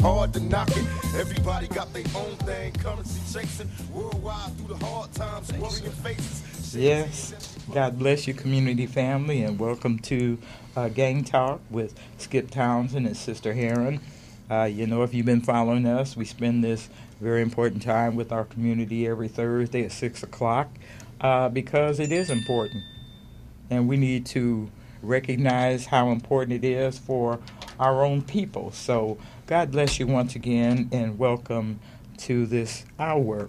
hard to knock it. Everybody got their own thing, currency chasing, worldwide through the hard times, worrying faces. Yes, God bless you, community family, and welcome to Gang Talk with Skipp Townsend and Sister Herron. If you've been following us, we spend this very important time with our community every Thursday at 6 o'clock because it is important. And we need to recognize how important it is for our own people. So God bless you once again and welcome to this hour.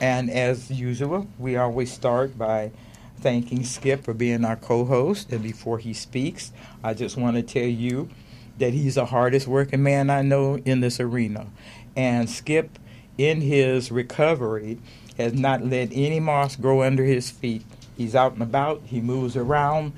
And as usual, we always start by thanking Skipp for being our co-host. And before he speaks, I just want to tell you that he's the hardest working man I know in this arena. And Skipp, in his recovery, has not let any moss grow under his feet. He's out and about. He moves around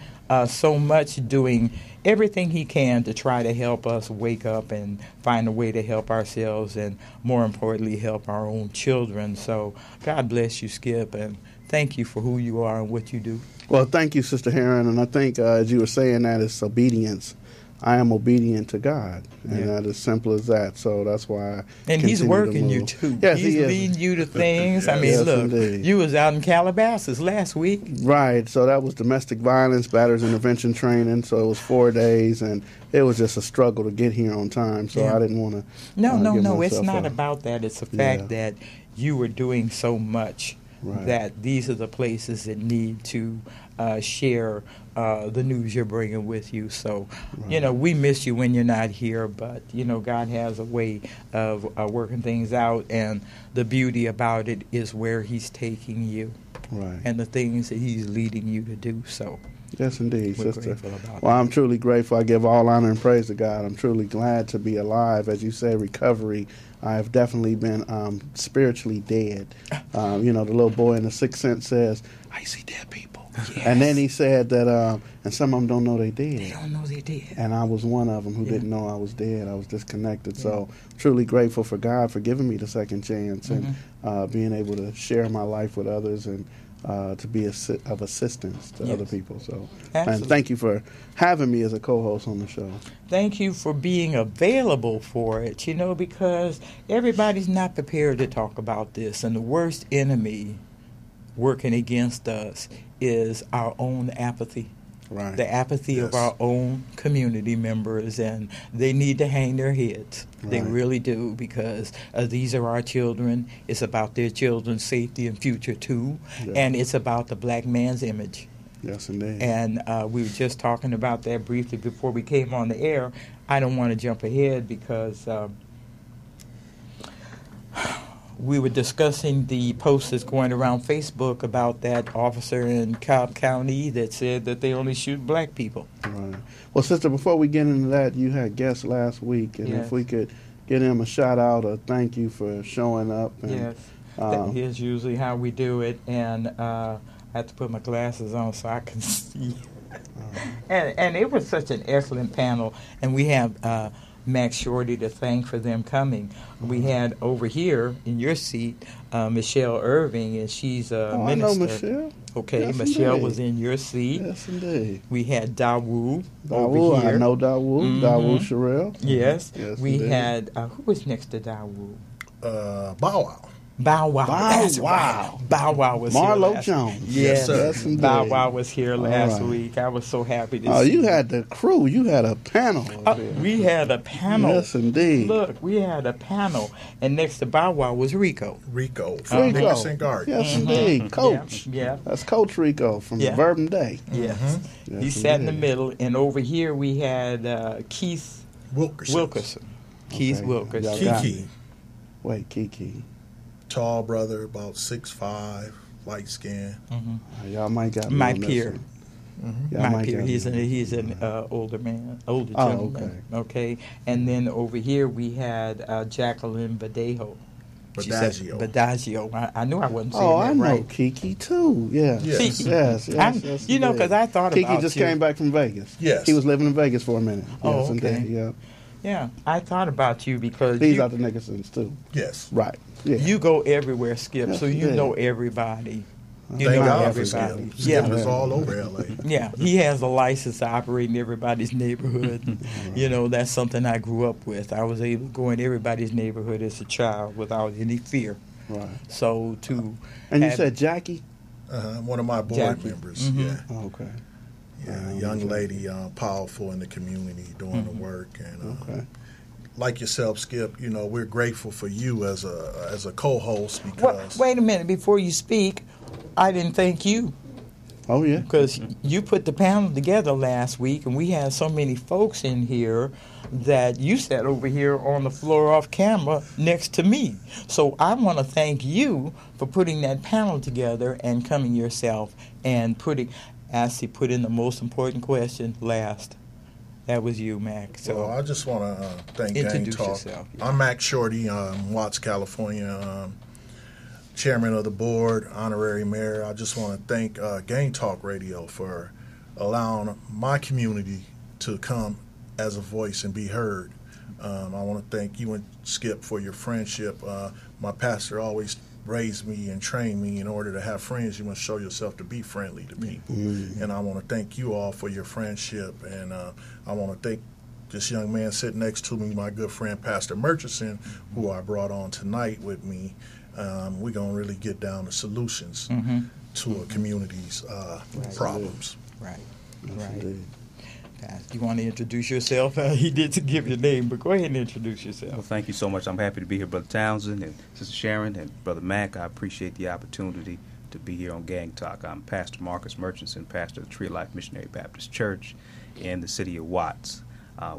so much, doing everything he can to try to help us wake up and find a way to help ourselves and, more importantly, help our own children. So God bless you, Skipp, and thank you for who you are and what you do. Well, thank you, Sister Herron, and I think as you were saying that, it's obedience. I am obedient to God, and that is simple as that. So that's why. And He's working you too. Yes, He's He is. leading you to things. Yes. I mean, Yes, look, indeed. You was out in Calabasas last week. Right. So that was domestic violence, batters intervention training. So it was 4 days, and it was just a struggle to get here on time. So I didn't want to. No. It's not about that. It's the fact that you were doing so much. Right. That these are the places that need to share the news you're bringing with you. So, we miss you when you're not here, but, God has a way of working things out, and the beauty about it is where He's taking you and the things that He's leading you to do. So, yes, indeed, we're Sister. grateful about Well, that. I'm truly grateful. I give all honor and praise to God. I'm truly glad to be alive. As you say, recovery. I have definitely been spiritually dead. The little boy in the Sixth Sense says, I see dead people. Yes. And then he said that, and some of them don't know they dead. They don't know they did. And I was one of them who didn't know I was dead. I was disconnected. So truly grateful for God for giving me the second chance and being able to share my life with others and to be of assistance to other people. So, and thank you for having me as a co-host on the show. Thank you for being available for it, because everybody's not prepared to talk about this. And the worst enemy working against us is our own apathy. Right. The apathy of our own community members, and they need to hang their heads. They really do, because these are our children. It's about their children's safety and future, too, and it's about the black man's image. Yes, indeed. And we were just talking about that briefly before we came on the air. I don't want to jump ahead because we were discussing the post that's going around Facebook about that officer in Cobb County that said that they only shoot black people. Right. Well, Sister, before we get into that, you had guests last week, and if we could get him a shout-out or thank you for showing up. And, here's usually how we do it, and I have to put my glasses on so I can see. And it was such an excellent panel, and we have Max Shorty to thank for them coming. We had over here in your seat Michelle Irving, and she's a minister. I know Michelle. Okay, yes, Michelle indeed. was in your seat. Yes, indeed. We had Dawu over here. I know Dawu. Dawu Sherrill. Yes. Yes, we indeed. had, who was next to Dawu? Bow Wow. Bow Wow. That's Wow. Right. Bow Wow was Marlo here. Jones. Yes, sir. Yes, indeed. Bow Wow was here last right. week. I was so happy to see. Oh, you had the crew. You had a panel. We had a panel. Yes, indeed. Look, we had a panel, and next to Bow Wow was Rico. Rico from Rico. Nickerson Garden. Yes, indeed. Coach. Yeah. That's Coach Rico from Verbum Day. Yes. Yes, He sat in the indeed. middle, and over here we had Keith Wilkerson. Keith Okay. Wilkerson. Y'all got Kiki. Wait, Kiki. Tall brother, about 6'5", light skin. Y'all might got me My on this peer. one. Y'all My might peer. got He's me. an older gentleman. Okay. And then over here we had Jacqueline Badeo. Badagio. I knew I wasn't saying that I know right. Kiki too. Yeah. Yes. Yes. Because I thought Kiki about just you. came back from Vegas. Yes. He was living in Vegas for a minute. Oh, Yes, okay. indeed. Yeah. Yeah, I thought about you because He's out the Nickersons too. Yes. Right. Yeah. you go everywhere, Skipp, Yes, so you yeah. know everybody. You Thank know God for everybody. Skip. Skip Yeah. is all over LA. Yeah, he has a license to operate in everybody's neighborhood. You know, that's something I grew up with. I was able to go in everybody's neighborhood as a child without any fear. Right. So And you said Jackie? One of my board Jackie. members. Mhm. Yeah. Oh, okay. Yeah, young lady, powerful in the community, doing the work, and like yourself, Skip. You know, we're grateful for you as a co-host because. Wait a minute, before you speak, I didn't thank you. Oh, yeah. Because you put the panel together last week, and we had so many folks in here that you sat over here on the floor off camera next to me. So I want to thank you for putting that panel together and coming yourself and put in the most important question last. That was you, Mac. So Well, I just want to thank Gang introduce Talk. yourself. Yeah. I'm Mac Shorty, Watts, California, chairman of the board, honorary mayor. I just want to thank Gang Talk Radio for allowing my community to come as a voice and be heard. I want to thank you and Skip for your friendship. My pastor always raised me and trained me in order to have friends, you must show yourself to be friendly to people. And I want to thank you all for your friendship. And I want to thank this young man sitting next to me, my good friend Pastor Murchison, who I brought on tonight with me. We're going to really get down to solutions to a community's problems. Right. Yes, Right. indeed. You want to introduce yourself? He did to give your name, but go ahead and introduce Well, yourself. thank you so much. I'm happy to be here, Brother Townsend and Sister Sharon and Brother Mac. I appreciate the opportunity to be here on Gang Talk. I'm Pastor Marcus Murchison, pastor of the Tree of Life Missionary Baptist Church in the city of Watts.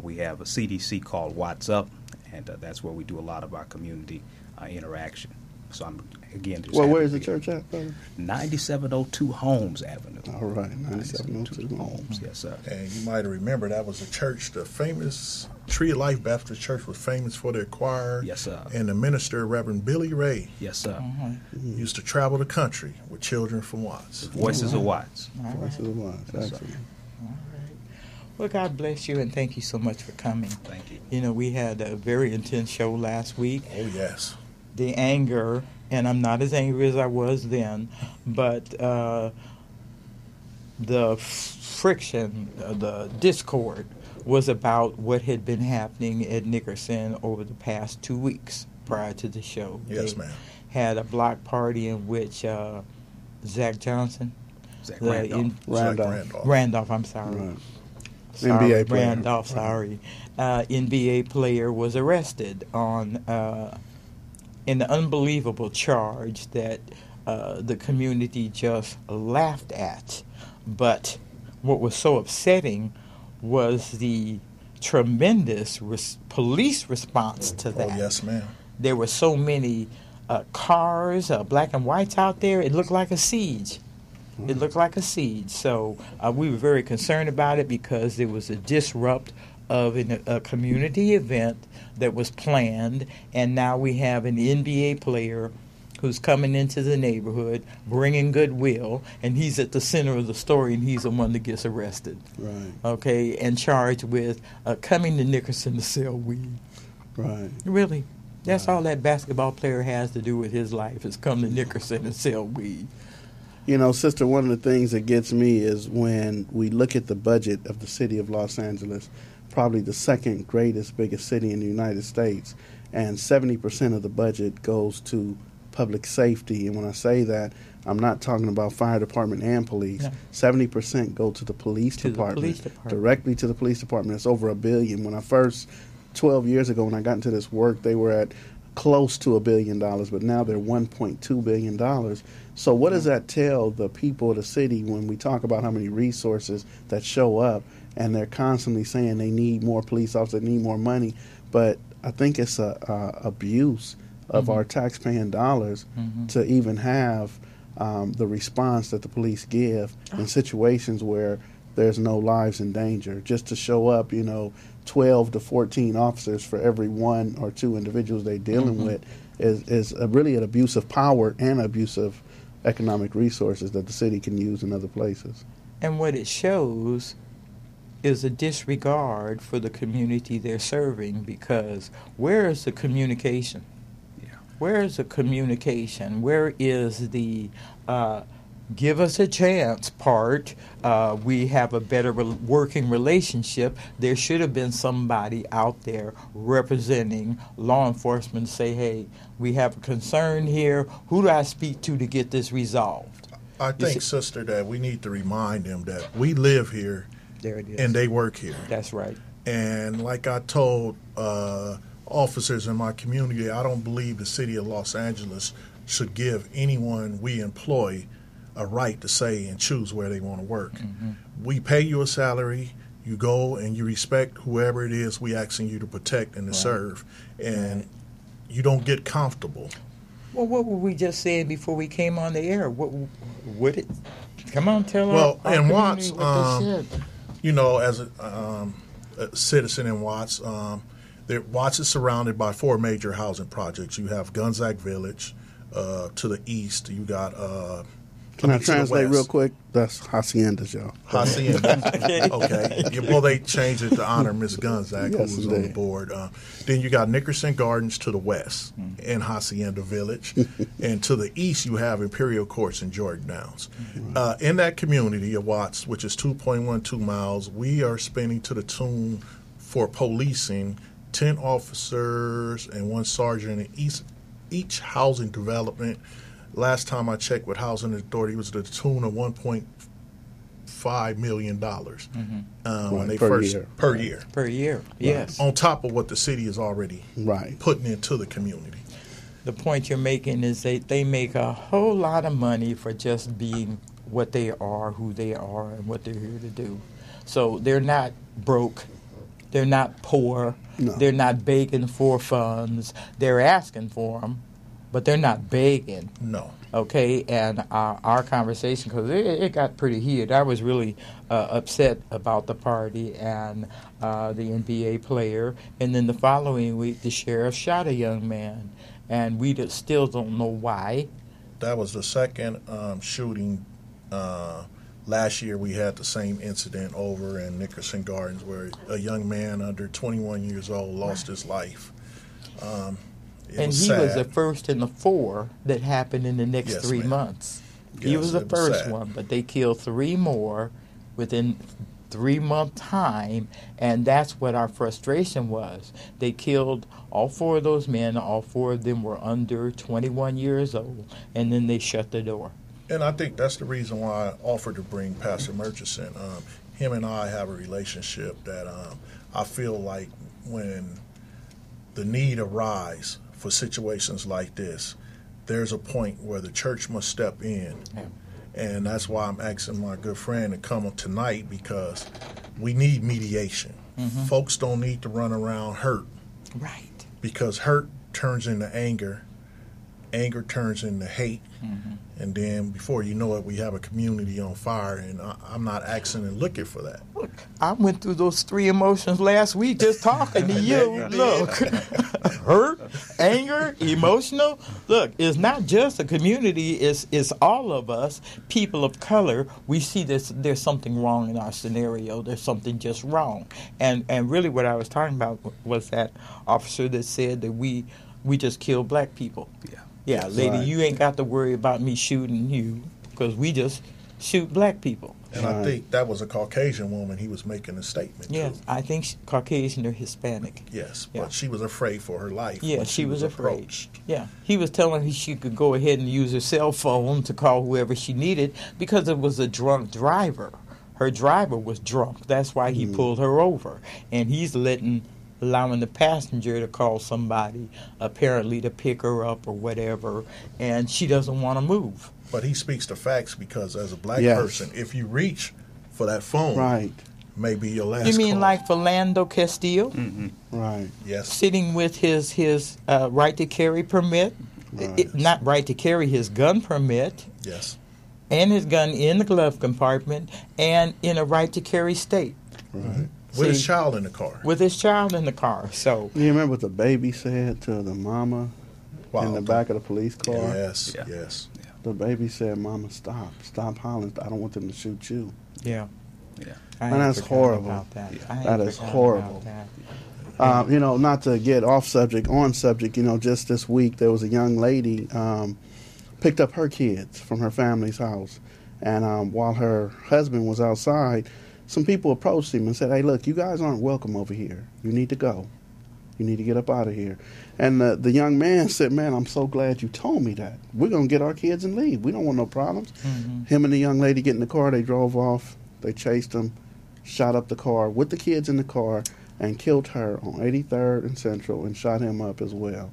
We have a CDC called Watts Up, and that's where we do a lot of our community interaction. So I'm, again, just Well, happy where to is the be here. church at, brother? 9702 Holmes Avenue. All right, 9702 Holmes, yes, sir. And you might remember that was a church, the famous Tree of Life Baptist Church was famous for their choir. Yes, sir. And the minister, Reverend Billy Ray, Yes, sir. used to travel the country with children from Watts. Voices of Watts. Voices of Watts. Yes, sir. Excellent. Well, God bless you, and thank you so much for coming. Thank you. You know, we had a very intense show last week. Oh, yes. The anger, and I'm not as angry as I was then, but the friction, the discord was about what had been happening at Nickerson over the past 2 weeks prior to the show. Yes, They ma'am. had a block party in which Zach Johnson, Zach the Randolph. Randolph. Randolph, I'm sorry. Right. Sorry, NBA player. Randolph, sorry. NBA player was arrested on an unbelievable charge that the community just laughed at. But what was so upsetting was the tremendous police response to that. Oh, yes, ma'am. There were so many cars, black and whites out there. It looked like a siege. It looked like a siege. So we were very concerned about it because there was a disrupt of a community event that was planned, and now we have an NBA player who's coming into the neighborhood, bringing goodwill, and he's at the center of the story, and he's the one that gets arrested. Right. Okay, and charged with coming to Nickerson to sell weed. Right. Really. That's Right. all that basketball player has to do with his life is come to Nickerson and sell weed. You know, sister, one of the things that gets me is when we look at the budget of the city of Los Angeles, probably the second greatest, biggest city in the United States, and 70% of the budget goes to public safety. And when I say that, I'm not talking about fire department and police. No. 70% go to the police To the department, police department. directly to the police department. It's over $1 billion. When I first, 12 years ago, when I got into this work, they were at close to $1 billion, but now they're $1.2 billion. So what does that tell the people of the city when we talk about how many resources that show up, and they're constantly saying they need more police officers, they need more money, but I think it's a abuse of our taxpaying dollars to even have the response that the police give in situations where there's no lives in danger. Just to show up, 12 to 14 officers for every one or two individuals they're dealing with is really an abuse of power and abuse of economic resources that the city can use in other places. And what it shows is a disregard for the community they're serving, because where is the communication? Yeah. Where is the communication? Where is the give us a chance part, we have a better working relationship. There should have been somebody out there representing law enforcement to say, hey, we have a concern here. Who do I speak to get this resolved? I think, sister, that we need to remind them that we live here there it is. And they work here. That's right. And like I told officers in my community, I don't believe the city of Los Angeles should give anyone we employ a right to say and choose where they want to work. Mm-hmm. We pay you a salary. You go and you respect whoever it is we asking you to protect and to serve. And you don't get comfortable. Well, what were we just saying before we came on the air? What it? Come on, tell our in community Watts, what they said. You know, as a citizen in Watts, Watts is surrounded by 4 major housing projects. You have Gunsack Village to the east. You got Can I translate real quick? That's Haciendas, y'all. Haciendas. Okay. Well, they changed it to honor Miss Gunsack, who was on the board. Then you got Nickerson Gardens to the west in Hacienda Village. And to the east, you have Imperial Courts and Jordan Downs. In that community of Watts, which is 2.12 miles, we are spending to the tune for policing 10 officers and 1 sergeant in each housing development. Last time I checked with Housing Authority, it was to the tune of $1.5 million when they per year. Per year, yes. On top of what the city is already putting into the community. The point you're making is they make a whole lot of money for just being what they are, who they are, and what they're here to do. So they're not broke. They're not poor. No. They're not begging for funds. They're asking for them. But they're not begging. No. Okay, and our conversation, because it got pretty heated. I was really upset about the party and the NBA player. And then the following week, the sheriff shot a young man. And we still don't know why. That was the second shooting. Last year we had the same incident over in Nickerson Gardens where a young man under 21 years old lost his life. And he was the first in the 4 that happened in the next 3 months. He was the first one, but they killed 3 more within 3-month time, and that's what our frustration was. They killed all 4 of those men. All 4 of them were under 21 years old, and then they shut the door. And I think that's the reason why I offered to bring Pastor Murchison. Him and I have a relationship that I feel like when the need arises for situations like this, there's a point where the church must step in. Yeah. And that's why I'm asking my good friend to come tonight, because we need mediation. Mm-hmm. Folks don't need to run around hurt. Right. Because hurt turns into anger. Anger turns into hate. Mm-hmm. And then before you know it, we have a community on fire, and I'm not asking and looking for that. Look, I went through those 3 emotions last week just talking to you. Look, hurt, anger, emotional. Look, it's not just a community, it's all of us, people of color. We see there's something wrong in our scenario. There's something just wrong. And really what I was talking about was that officer that said that we just kill black people. Yeah, lady, you ain't got to worry about me shooting you, because we just shoot black people. And I think that was a Caucasian woman he was making a statement to. Yes, I think Caucasian or Hispanic. Yes, but she was afraid for her life. Yeah, she was afraid. Approached. Yeah, he was telling her she could go ahead and use her cell phone to call whoever she needed because it was a drunk driver. Her driver was drunk. That's why he pulled her over. And he's allowing the passenger to call somebody, apparently to pick her up or whatever, and she doesn't want to move. But he speaks to facts, because as a black person, if you reach for that phone, maybe your last You mean call. like Philando Castillo? Mm-hmm. Right. Yes. Sitting with his right to carry permit, not right to carry, his gun permit. Yes. And his gun in the glove compartment and in a right to carry state. Right. With his child in the car. With his child in the car. So you remember what the baby said to the mama in the back of the police car? Yes, yes. The baby said, "Mama, stop hollering. I don't want them to shoot you." Yeah. And that's horrible. That is horrible. You know, not to get off subject, on subject, you know, just this week there was a young lady picked up her kids from her family's house. And while her husband was outside, some people approached him and said, "Hey, look, you guys aren't welcome over here. You need to go. You need to get up out of here." And the young man said, "Man, I'm so glad you told me that. We're going to get our kids and leave. We don't want no problems." Him and the young lady get in the car. They drove off. They chased him, shot up the car with the kids in the car, and killed her on 83rd and Central and shot him up as well.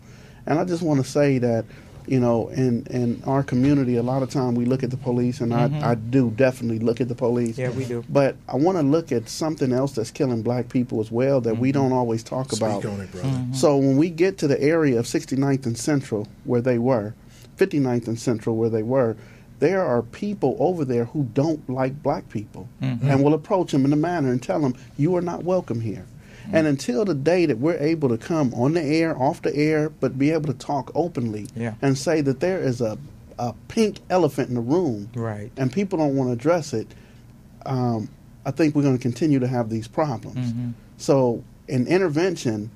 And I just want to say that, you know, in our community, a lot of time we look at the police, and I do definitely look at the police. Yeah, we do. But I want to look at something else that's killing black people as well that we don't always talk about. Speak on it, brother. So when we get to the area of 69th and Central where they were, 59th and Central where they were, there are people over there who don't like black people and will approach them in a manner and tell them, "You are not welcome here." And until the day that we're able to come on the air, off the air, but be able to talk openly and say that there is a pink elephant in the room, Right. and people don't want to address it, I think we're going to continue to have these problems. So in intervention,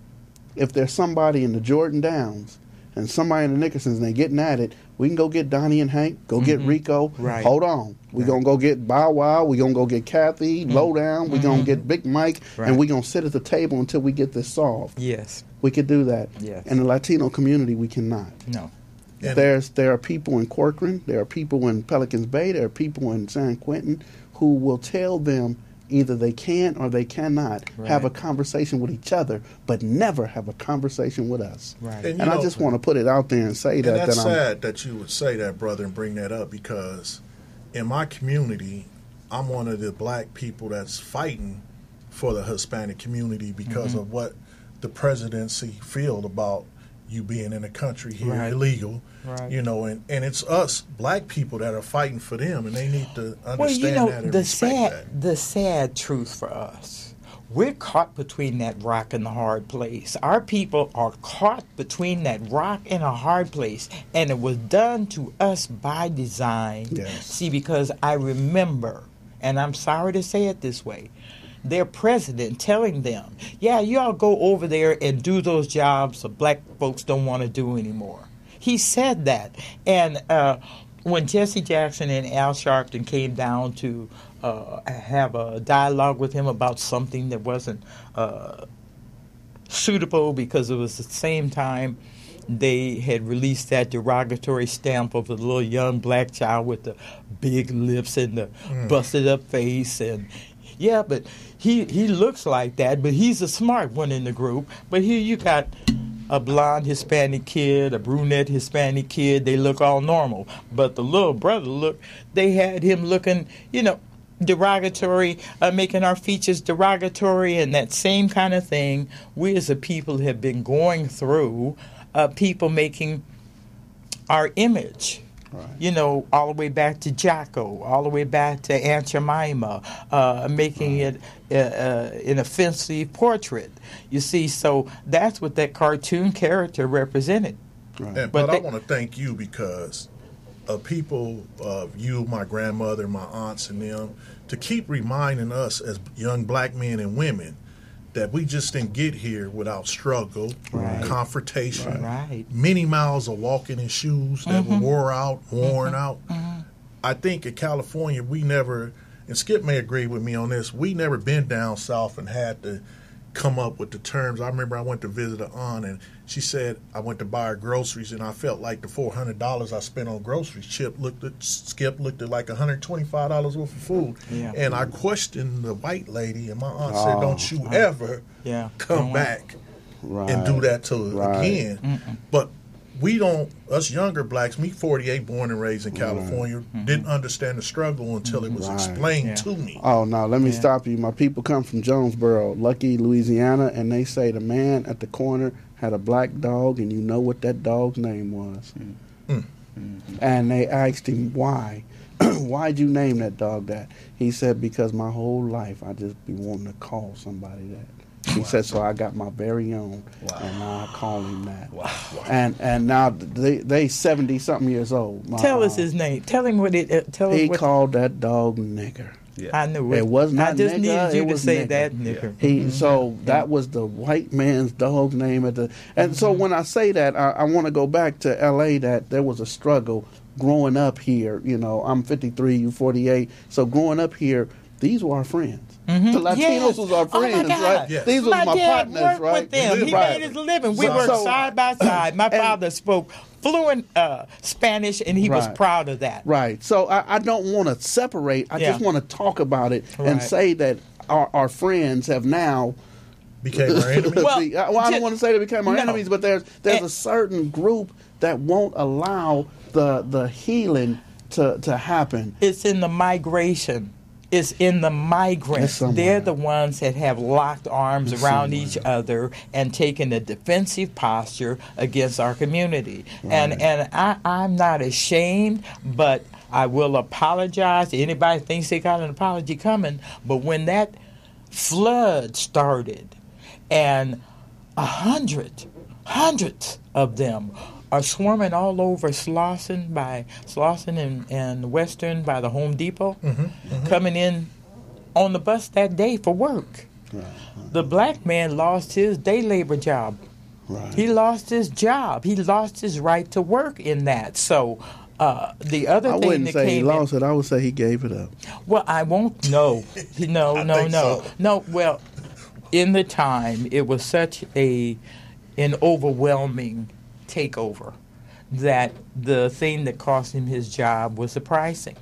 if there's somebody in the Jordan Downs and somebody in the Nickersons and they're getting at it, we can go get Donnie and Hank, go get Rico. Right. Hold on. We're going to go get Bow Wow. We're going to go get Kathy, Lowdown. We're going to get Big Mike. Right. And we're going to sit at the table until we get this solved. Yes. We could do that. Yes. In the Latino community, we cannot. No. And There are people in Corcoran, there are people in Pelicans Bay, there are people in San Quentin who will tell them either they can or they cannot have a conversation with each other, but never have a conversation with us. Right. And, And I just want to put it out there and say that. that's that sad that you would say that, brother, and bring that up, because in my community, I'm one of the black people that's fighting for the Hispanic community because of what the presidency feel about you being in the country here illegal. Right. You know, and it's us black people that are fighting for them, and they need to understand Well, you know, that and the respect that. the sad truth for us, we're caught between that rock and the hard place. Our people are caught between that rock and a hard place, and it was done to us by design. Yes. See, because I remember, and I'm sorry to say it this way, their president telling them, "Yeah, y'all go over there and do those jobs that black folks don't want to do anymore." He said that. And when Jesse Jackson and Al Sharpton came down to have a dialogue with him about something that wasn't suitable, because it was the same time they had released that derogatory stamp of the little young black child with the big lips and the busted up face, and yeah, but he looks like that, but he's a smart one in the group. But here you got a blonde Hispanic kid, a brunette Hispanic kid. They look all normal. But the little brother, they had him looking, you know, derogatory, making our features derogatory, and that same kind of thing we as a people have been going through, people making our image. Right. You know, all the way back to Jocko, all the way back to Aunt Jemima, making it an offensive portrait. You see, so that's what that cartoon character represented. Right. But I want to thank you, because of people, you, my grandmother, my aunts, and them, to keep reminding us as young black men and women that we just didn't get here without struggle, confrontation, many miles of walking in shoes that were worn out. I think in California, we never, and Skip may agree with me on this, we never been down south and had to come up with the terms. I remember I went to visit an aunt, and she said I went to buy her groceries, and I felt like the $400 I spent on groceries. Skip looked at like $125 worth of food. Yeah. And I questioned the white lady, and my aunt said, "Don't you ever come back and do that to her again." But we don't, us younger blacks, me 48, born and raised in California, didn't understand the struggle until it was explained to me. Oh, no, let me stop you. My people come from Jonesboro, Lucky, Louisiana, and they say the man at the corner had a black dog, and you know what that dog's name was. And they asked him why. Why'd you name that dog that? He said, because my whole life I just be wanting to call somebody that. He said, so I got my very own, and now I call him that. And now they 70-something years old. Tell us his name. Tell him what it. Tell us He what called that dog nigger. Yeah. I knew it. It was not I just nigga, needed you it to was say nigga. that, nigga. So that was the white man's dog's name at the. And so when I say that, I want to go back to L.A. That there was a struggle growing up here. You know, I'm 53, you 48. So growing up here, these were our friends. The Latinos Yes. was our Oh, my friends, God. right? Yes. These was my dad partners, worked right? with them. He Right. made his living. We So- worked so- side by side. My father spoke fluent Spanish, and he was Right. proud of that. Right. So I don't want to separate. I just Yeah. want to talk about it and Right. say that our friends have now. Became our enemy. Well, I don't just- want to say they became our no. enemies, but there's And- a certain group that won't allow the healing to happen. It's in the migration. It's in the It's migrants. somewhere. They're the ones that have locked arms It's around somewhere. each other and taken a defensive posture against our community. And I'm not ashamed, but I will apologize to anybody who thinks they got an apology coming. But when that flood started, and hundreds of them are swarming all over Slauson and Western by the Home Depot, coming in on the bus that day for work. The black man lost his day labor job. Right. He lost his job. He lost his right to work in that. So the other I thing wouldn't that say he came lost it. I would say he gave it up. well, I won't. No, think so. no. Well, in the time, it was such an overwhelming takeover that the thing that cost him his job was the pricing.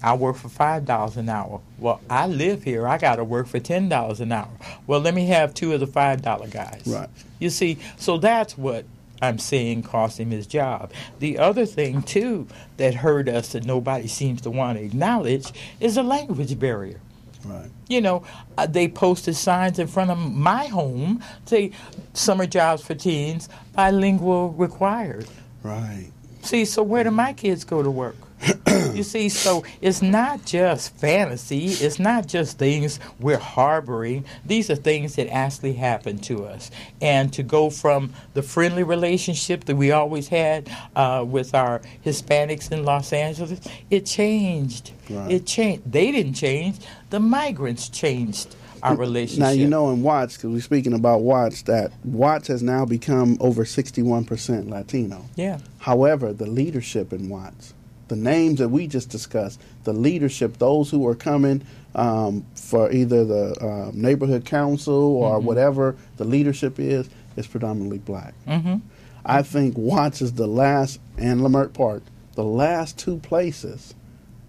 I work for $5 an hour. Well, I live here. I got to work for $10 an hour. Well, let me have two of the $5 guys. Right. You see, so that's what I'm saying cost him his job. The other thing, too, that hurt us that nobody seems to want to acknowledge is a language barrier. Right. You know, they posted signs in front of my home, say, summer jobs for teens, bilingual required. Right. See, so where do my kids go to work? You see, so it's not just fantasy. It's not just things we're harboring. These are things that actually happen to us. And to go from the friendly relationship that we always had with our Hispanics in Los Angeles, it changed. Right. It changed. They didn't change. The migrants changed our relationship. Now, you know, in Watts, because we're speaking about Watts, that Watts has now become over 61% Latino. Yeah. However, the leadership in Watts, the names that we just discussed, the leadership, those who are coming for either the neighborhood council or whatever the leadership is predominantly black. I think Watts is the last, and Lamert Park, the last two places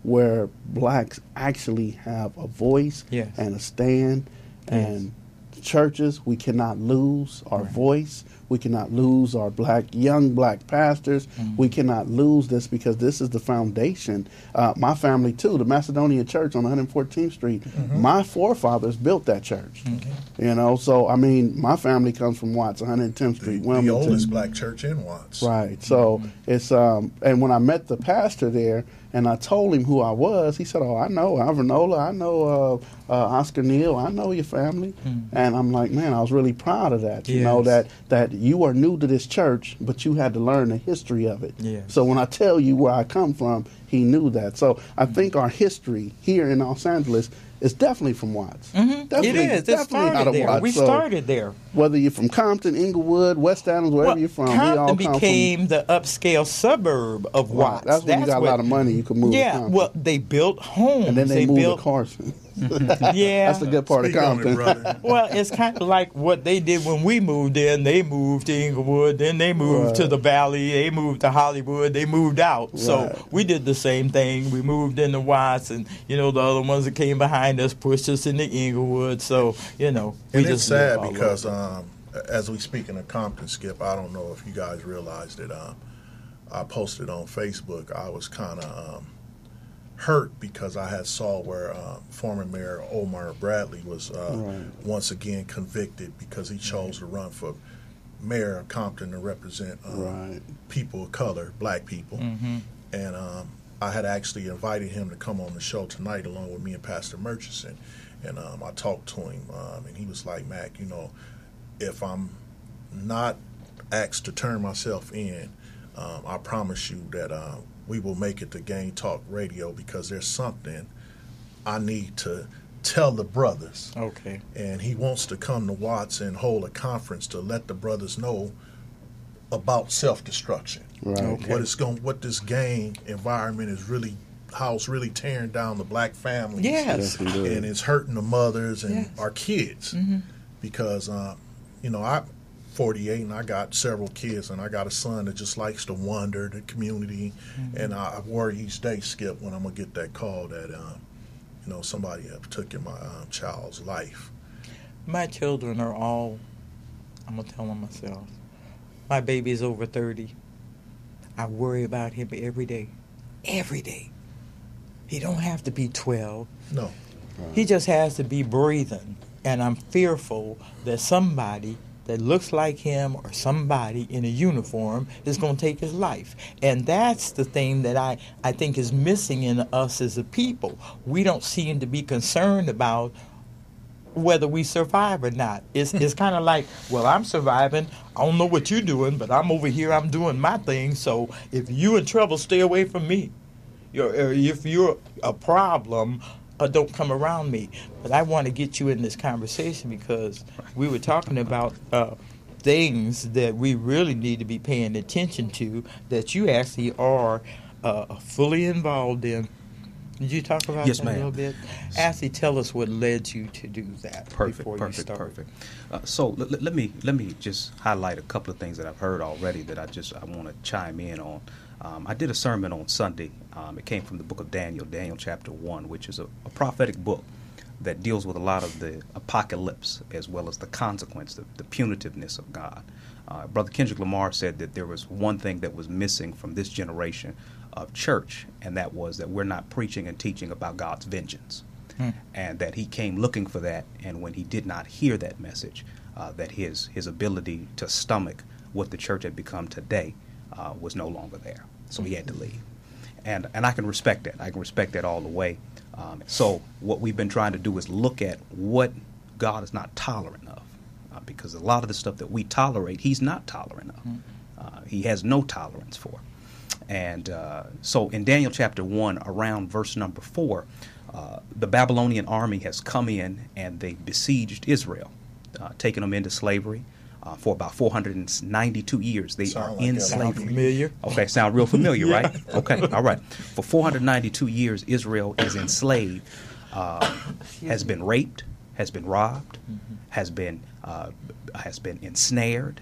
where blacks actually have a voice Yes. and a stand. And churches, we cannot lose our voice. We cannot lose our young black pastors. We cannot lose this because this is the foundation. My family, too, the Macedonian Church on 114th Street, my forefathers built that church. You know, so, I mean, my family comes from Watts, 110th Street, The Wilmington. oldest black church in Watts. Right. So it's and when I met the pastor there and I told him who I was, he said, "Oh, I know Alvernola, I know Oscar Neal, I know your family." And I'm like, man, I was really proud of that. You know, Yes. that you are new to this church, but you had to learn the history of it. Yes. So when I tell you where I come from, he knew that. So I think our history here in Los Angeles is definitely from Watts. It is. It definitely out started of there. Watts. We So started there. whether you're from Compton, Inglewood, West Adams, wherever you're from, we all Compton come became the upscale suburb of from Watts. That's when you got a lot of money. You can move to Yeah, Compton. well, they built homes. And then they moved built, to Carson. Yeah. That's the good part Speak of on it, Compton. brother. Well, it's kind of like what they did when we moved in. They moved to Inglewood, then they moved to the Valley, they moved to Hollywood, they moved out. So Right. we did the same thing. We moved into Watts, and, you know, the other ones that came behind us pushed us into Inglewood. So, you know, we And just it's sad lived all because over. as we speak in Compton, Skip, I don't know if you guys realized it. I posted on Facebook. I was kind of hurt because I had saw where former Mayor Omar Bradley was once again convicted because he chose to run for mayor of Compton to represent people of color, black people. And I had actually invited him to come on the show tonight along with me and Pastor Murchison. And I talked to him, and he was like, Mac, you know, if I'm not asked to turn myself in, I promise you that we will make it to Gang Talk Radio because there's something I need to tell the brothers. Okay. And he wants to come to Watts and hold a conference to let the brothers know about self-destruction. Right. Okay. What this gang environment is really, how it's really tearing down the black families. Yes. And it's hurting the mothers and Yes. our kids. Because, I'm 48 and I got several kids, and I got a son that just likes to wander the community. And I worry each day, Skip, when I'm going to get that call that, somebody have taken my child's life. My children are all, I'm going to tell them myself. My baby is over 30. I worry about him every day. Every day. He don't have to be 12. No. He just has to be breathing. And I'm fearful that somebody that looks like him or somebody in a uniform is going to take his life. And that's the thing that I think is missing in us as a people. We don't seem to be concerned about whether we survive or not. It's kind of like, well, I'm surviving. I don't know what you're doing, but I'm over here. I'm doing my thing. So if you're in trouble, stay away from me. If you're a problem, don't come around me. But I want to get you in this conversation because we were talking about things that we really need to be paying attention to that you actually are fully involved in. Did you talk about Yes, that ma'am. a little bit? Actually, tell us what led you to do that before you started. Perfect. So let me just highlight a couple of things that I've heard already that I want to chime in on. I did a sermon on Sunday. It came from the book of Daniel chapter 1, which is a prophetic book that deals with a lot of the apocalypse as well as the consequence, the punitiveness of God. Brother Kendrick Lamar said that there was one thing that was missing from this generation of church, and that was that we're not preaching and teaching about God's vengeance. And that he came looking for that, and when he did not hear that message, that his ability to stomach what the church had become today was no longer there. So he had to leave. And I can respect that. I can respect that all the way. So what we've been trying to do is look at what God is not tolerant of. Because a lot of the stuff that we tolerate, he's not tolerant of. He has no tolerance for. And so in Daniel chapter 1, around verse number 4, the Babylonian army has come in and they besieged Israel, taking them into slavery. For about 492 years, they are in slavery. Sound familiar? Okay, sound real familiar, right? Okay, all right. For 492 years, Israel is enslaved, has been raped, has been robbed, has been ensnared,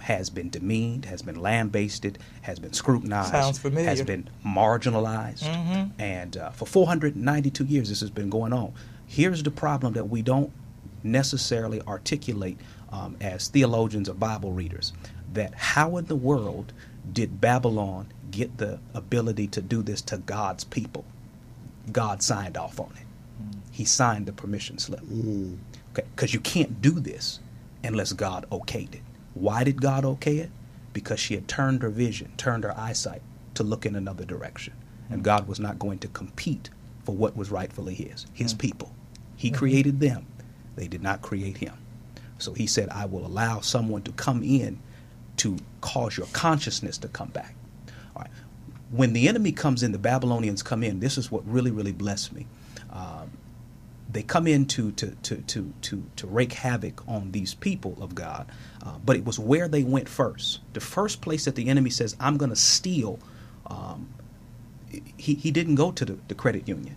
has been demeaned, has been lambasted, has been scrutinized, Sounds familiar. has been marginalized, and for 492 years, this has been going on. Here's the problem that we don't necessarily articulate as theologians or Bible readers, that how in the world did Babylon get the ability to do this to God's people? God signed off on it. He signed the permission slip. Okay, because you can't do this unless God okayed it. Why did God okay it? Because she had turned her vision, turned her eyesight to look in another direction. And God was not going to compete for what was rightfully his people. He created them. They did not create him. So he said, I will allow someone to come in to cause your consciousness to come back. All right. When the enemy comes in, the Babylonians come in. This is what really, really blessed me. They come in to wreak havoc on these people of God. But it was where they went first. The first place that the enemy says, I'm going to steal, he didn't go to the credit union.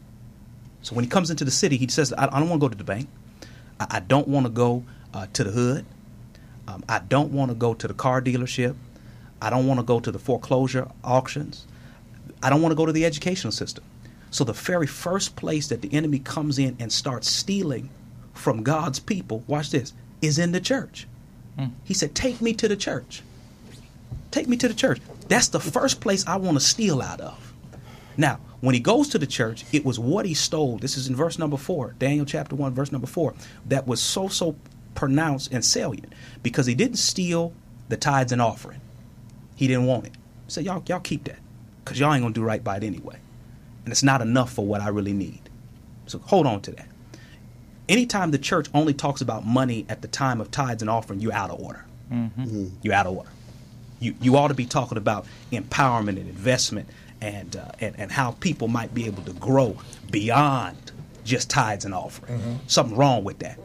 So when he comes into the city, he says, I don't want to go to the bank. I don't want to go to the hood. I don't want to go to the car dealership. I don't want to go to the foreclosure auctions. I don't want to go to the educational system. So the very first place that the enemy comes in and starts stealing from God's people, watch this, is in the church. He said, take me to the church. Take me to the church. That's the first place I want to steal out of. Now, when he goes to the church, it was what he stole. This is in verse number 4, Daniel chapter 1, verse number 4, that was so pronounced and salient, because he didn't steal the tithes and offering. He didn't want it. He said, y'all keep that, because y'all ain't going to do right by it anyway. And it's not enough for what I really need. So hold on to that. Anytime the church only talks about money at the time of tithes and offering, you're out of order. You're out of order. You ought to be talking about empowerment and investment and how people might be able to grow beyond just tithes and offering. Something wrong with that.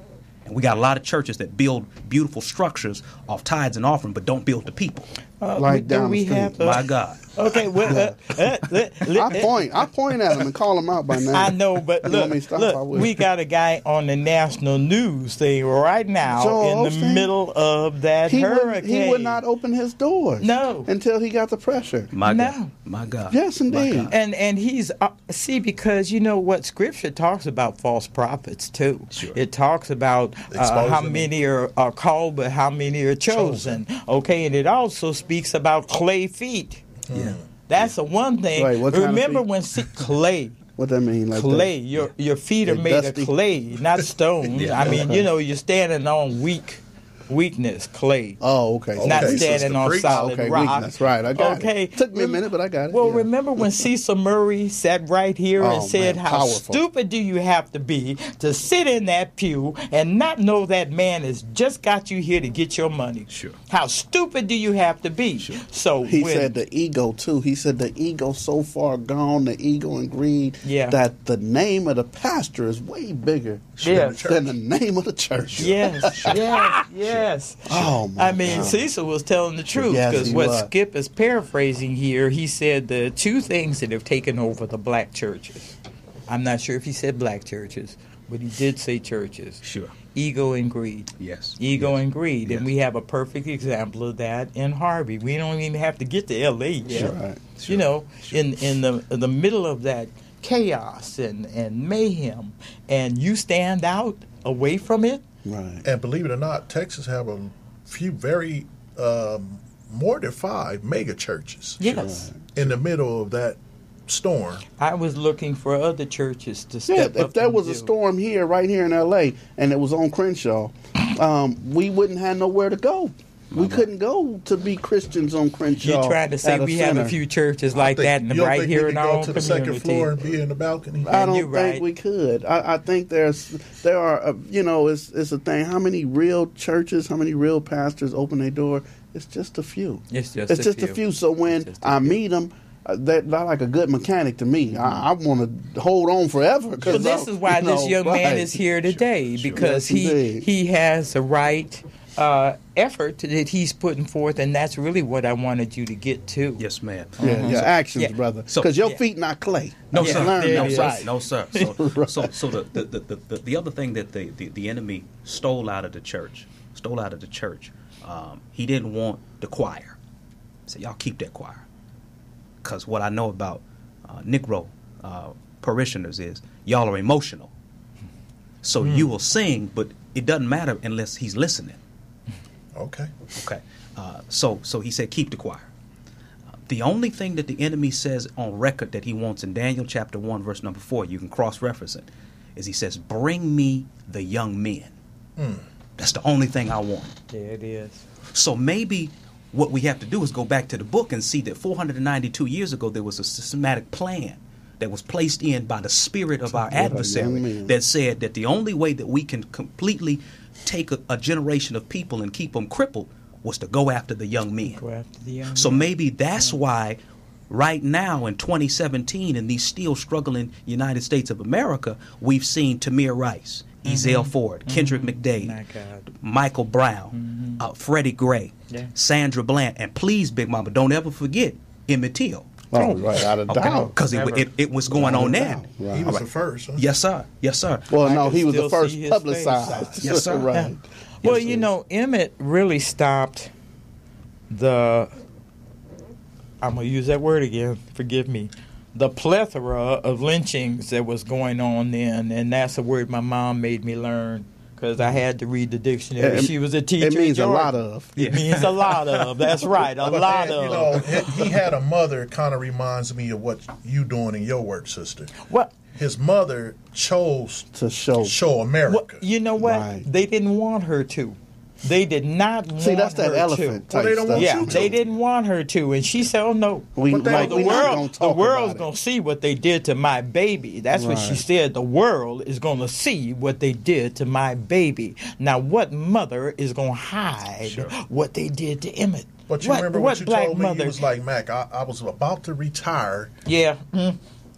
And we got a lot of churches that build beautiful structures off tithes and offering, but don't build the people. Like down the street. My God. Okay, well, I point at him and call him out by name. I know, but You want me to stop? I look, will. we got a guy on the national news thing right now Joel in the Osteen? middle of that hurricane. He would not open his doors. No. Until he got the pressure. My No. God. My God. Yes, indeed. My God. And he's because you know what Scripture talks about false prophets too. Sure. It talks about how Exposing many are called, but how many are chosen. Okay, and it also speaks about clay feet. Yeah. That's the one thing. Right, what kind of Remember feet? when clay. What that mean? Like Clay, your feet are They're made dusty. of clay, not stone. Yeah. I mean, you're standing on weakness, clay. Oh, okay. Not Okay, standing Sister on Preach. solid Okay, rock. weakness. Right, I got Okay. it. Took me a minute, but I got it. Well, yeah. remember when Cecil Murray sat right here and Oh, said, man, how powerful. stupid do you have to be to sit in that pew and not know that man has just got you here to get your money? Sure. How stupid do you have to be? Sure. So He when- said the ego too. He said the ego so far gone, the ego and greed, Yeah. that the name of the pastor is way bigger Yes. than the name of the church. Yes, yes. Oh my I mean, God. Cecil was telling the truth Yes, because he what was. Skip is paraphrasing here, he said the two things that have taken over the black churches. I'm not sure if he said black churches, but he did say churches. Sure. Ego and greed. Yes. Ego Yes. and greed. Yes. And we have a perfect example of that in Harvey. We don't even have to get to L.A. yet. Right. You know, in the middle of that chaos and mayhem, and you stand out away from it. Right. And believe it or not, Texas have a few very more than 5 mega churches Yes. in the middle of that storm. I was looking for other churches to Yeah, step up. if there and was a do. storm here, right here in L.A., and it was on Crenshaw, we wouldn't have nowhere to go. We couldn't go to be Christians on Crenshaw. You're trying to say at we have a center. few churches like that You don't right think here we in could our go own to the second community. floor and be in the balcony. I don't you're think right. we could. I think there are it's a thing. How many real churches, how many real pastors open their door? It's just a few. It's just a few. So when just a I few. meet them, they're like a good mechanic to me. I want to hold on forever. Well, this is why this young man is here today, because Yes, indeed. he has the right effort that he's putting forth, and that's really what I wanted you to get to. Yes, ma'am. Yeah, actions, Yeah. brother. So- Because your Yeah. feet not clay. No, Yeah, sir. Learn there No, it that is. sir. right. No, sir. So the other thing that the enemy stole out of the church, he didn't want the choir. So y'all keep that choir. Because what I know about Negro parishioners is y'all are emotional. So you will sing, but it doesn't matter unless he's listening. Okay. Okay. So he said, keep the choir. The only thing that the enemy says on record that he wants in Daniel chapter 1, verse number 4, you can cross-reference it, is he says, bring me the young men. That's the only thing I want. There it is. So maybe what we have to do is go back to the book and see that 492 years ago there was a systematic plan that was placed in by the spirit of our adversary man. that said that the only way that we can completely take a generation of people and keep them crippled was to go after the young men. Go after the young So man. maybe that's why right now in 2017 in these still struggling United States of America, we've seen Tamir Rice, Ezell Ford, Kendrick McDade, My God. Michael Brown, Freddie Gray, Yeah. Sandra Bland, and please, Big Mama, don't ever forget Emmett Till. Oh, right, out of doubt. Because it was going on then. Right. He was the first. Huh? Yes, sir. Yes, sir. Well, I no, can he was the still first see his publicized. face. Yes, sir. right. Well, Yes, you sir. know, Emmett really stopped the, I'm going to use that word again, forgive me, the plethora of lynchings that was going on then, and that's a word my mom made me learn because I had to read the dictionary. It- She was a teacher. It means at a lot Georgia. of. It means a lot of. That's right, a But lot then, of. you know, he had a mother kind of reminds me of what you doing in your work, sister. Well, His mother chose To show. show America. you know what? Right. They didn't want her to. They did not want See, that's that her elephant to. Well, type they don't stuff. want Yeah, you to. they didn't want her to, and she said, "Oh no, We, But they- like, the we're not gonna world, talk the world's about gonna see what they did to my baby." That's what she Right. said. The world is gonna see what they did to my baby. Now, what mother is gonna hide Sure. what they did to Emmett? But you remember what you black told me? mother? You was like, Mac, I was about to retire, Yeah,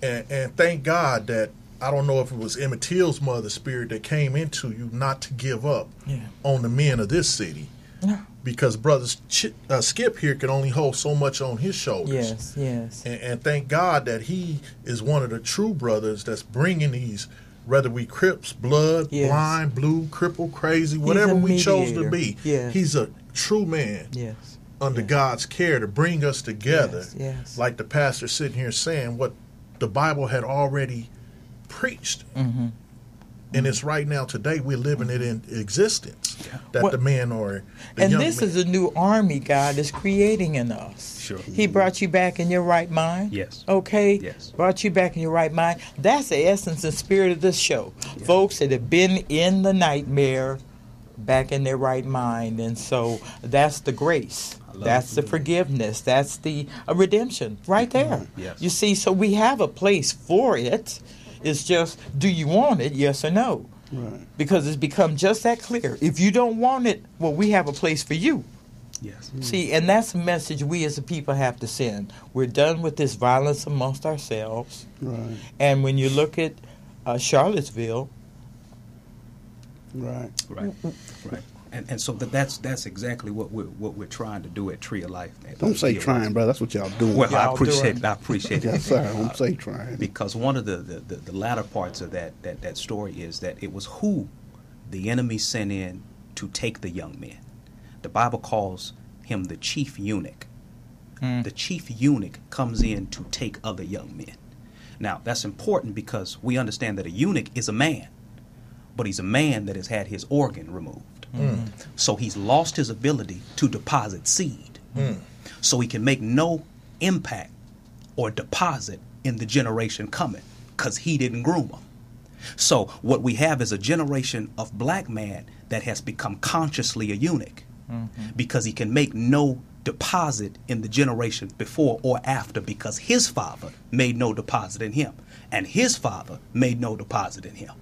and thank God that I don't know if it was Emmett Till's mother spirit that came into you not to give up on the men of this city. Yeah. Because Brother Skipp here can only hold so much on his shoulders. Yes. And thank God that he is one of the true brothers that's bringing these, whether we Crips, blood, blind, blue, crippled, crazy, whatever we chose to be. Yes. He's a true man under God's care to bring us together. Yes. Like the pastor sitting here saying what the Bible had already preached. Mm-hmm. And it's right now, today, we're living it in existence. That the man or the and young this man. is a new army God is creating in us. Sure. He brought you back in your right mind. Yes. Okay? Yes. Brought you back in your right mind. That's the essence and spirit of this show. Yeah. Folks that have been in the nightmare back in their right mind. And so that's the grace. That's the forgiveness. That's the redemption right there. Yes. You see, so we have a place for it. It's just, do you want it, yes or no? Right. Because it's become just that clear. If you don't want it, well, we have a place for you. Yes. See, and that's a message we as a people have to send. We're done with this violence amongst ourselves. Right. And when you look at Charlottesville. Right. And so that's exactly what we're trying to do at Tree of Life. Don't say trying, brother. That's what y'all doing. Well, y'all I appreciate it. Yes, sir. Don't say trying. Because one of the latter parts of that story is that it was who the enemy sent in to take the young men. The Bible calls him the chief eunuch. The chief eunuch comes in to take other young men. Now, that's important because we understand that a eunuch is a man, but he's a man that has had his organ removed. So he's lost his ability to deposit seed. So he can make no impact or deposit in the generation coming because he didn't groom them. So what we have is a generation of black man that has become consciously a eunuch because he can make no deposit in the generation before or after because his father made no deposit in him and his father made no deposit in him.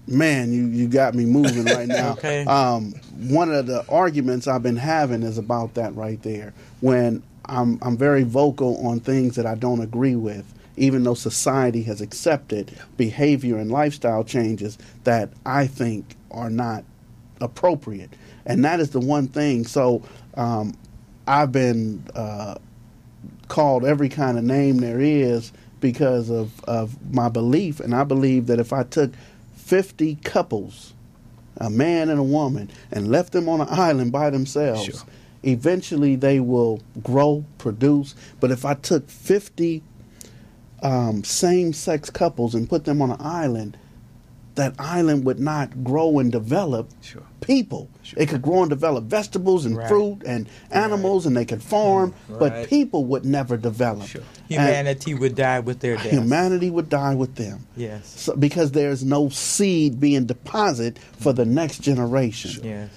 Man, you got me moving right now. Okay. One of the arguments I've been having is about that right there. When I'm very vocal on things that I don't agree with, even though society has accepted behavior and lifestyle changes that I think are not appropriate. And that is the one thing. So I've been called every kind of name there is because of my belief. And I believe that if I took 50 couples, a man and a woman, and left them on an island by themselves, eventually they will grow, produce. But if I took 50 same-sex couples and put them on an island, that island would not grow and develop people. It could grow and develop vegetables and fruit and animals, and they could farm, but people would never develop. Humanity would die with their death. Humanity would die with them. Yes. So, because there's no seed being deposited for the next generation. Yes.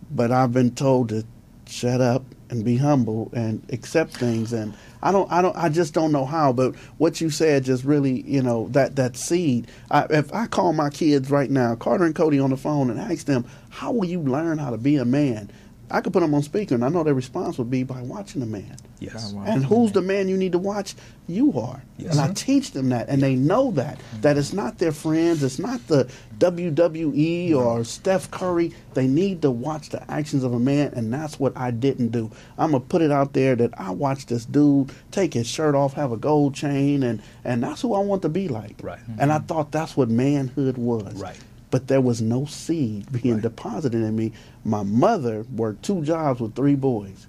But I've been told to shut up and be humble and accept things, and I just don't know how. But what you said just really, that seed. If I call my kids right now, Carter and Cody, on the phone and ask them, how will you learn how to be a man? I could put them on speaker, and I know their response would be by watching a man. Yes. And who's the man you need to watch? You are. Yes. And I teach them that, and they know that it's not their friends, it's not the WWE or Steph Curry. They need to watch the actions of a man, and that's what I didn't do. I'm going to put it out there that I watched this dude take his shirt off, have a gold chain, and that's who I want to be like. Right. And I thought that's what manhood was. Right. But there was no seed being deposited in me. My mother worked 2 jobs with 3 boys.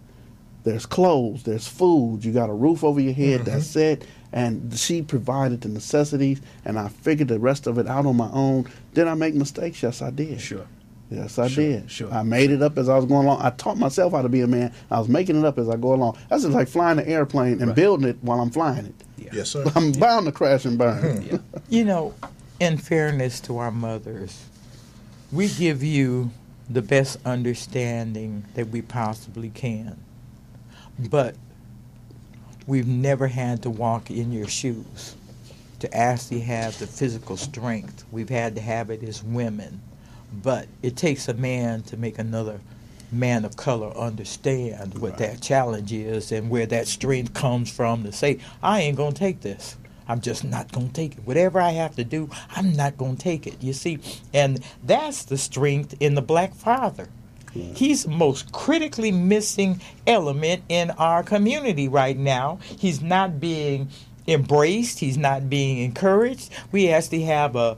There's clothes, there's food, you got a roof over your head, that's it. And she provided the necessities, and I figured the rest of it out on my own. Did I make mistakes? Yes, I did. Sure. Yes, I did. Sure. I made it up as I was going along. I taught myself how to be a man. I was making it up as I go along. That's just like flying an airplane and building it while I'm flying it. Yeah. Yes, sir. I'm bound to crash and burn. In fairness to our mothers, we give you the best understanding that we possibly can. But we've never had to walk in your shoes to actually have the physical strength. We've had to have it as women. But it takes a man to make another man of color understand what that challenge is and where that strength comes from to say, I ain't going to take this. I'm just not going to take it. Whatever I have to do, I'm not going to take it. You see, and that's the strength in the black father. He's the most critically missing element in our community right now. He's not being embraced. He's not being encouraged. We actually have a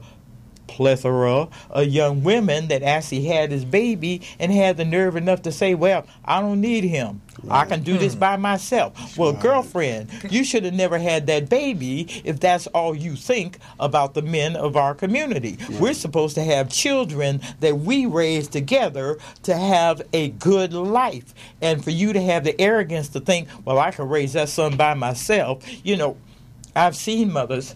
plethora of young women that actually had his baby and had the nerve enough to say, well, I don't need him. I can do this by myself. Well, girlfriend, you should have never had that baby if that's all you think about the men of our community. We're supposed to have children that we raise together to have a good life. And for you to have the arrogance to think, well, I can raise that son by myself. You know, I've seen mothers,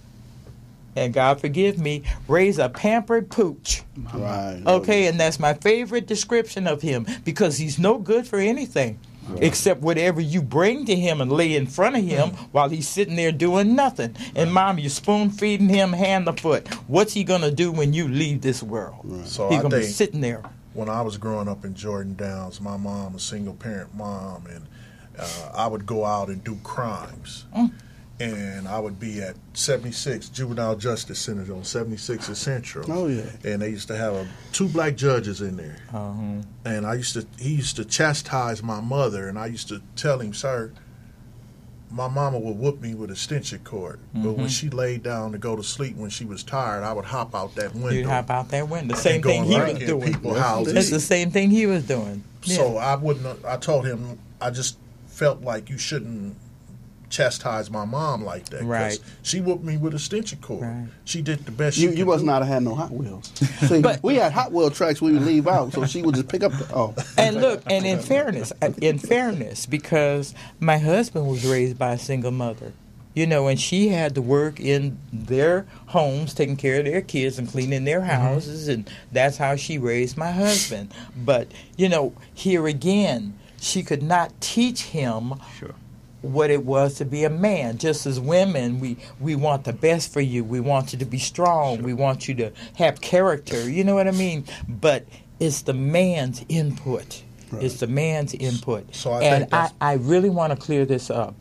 and God forgive me, raise a pampered pooch. Right. Okay, and that's my favorite description of him, because he's no good for anything. Right. Except whatever you bring to him and lay in front of him while he's sitting there doing nothing. And mom, you're spoon feeding him hand to foot. What's he going to do when you leave this world? Right. So he's going to be sitting there. When I was growing up in Jordan Downs, my mom, a single parent mom, and I would go out and do crimes. And I would be at 76 Juvenile Justice Center on 76th Central. Oh yeah. And they used to have 2 black judges in there. And he used to chastise my mother, and I used to tell him, sir, my mama would whoop me with a extension cord. But when she laid down to go to sleep, when she was tired, I would hop out that window. You'd hop out that window. The same thing he was doing. It's the same thing he was doing. So I told him, I just felt like you shouldn't chastise my mom like that. Right. She whooped me with a extension cord. Right. She did the best you must not have had no Hot Wheels. See, but we had Hot Wheel tracks we would leave out, so she would just pick up the And look, and in fairness, because my husband was raised by a single mother. You know, and she had to work in their homes, taking care of their kids and cleaning their houses, and that's how she raised my husband. But, you know, here again, she could not teach him what it was to be a man. Just as women, we want the best for you. We want you to be strong. We want you to have character. You know what I mean? But it's the man's input. Right. It's the man's input. So I really want to clear this up.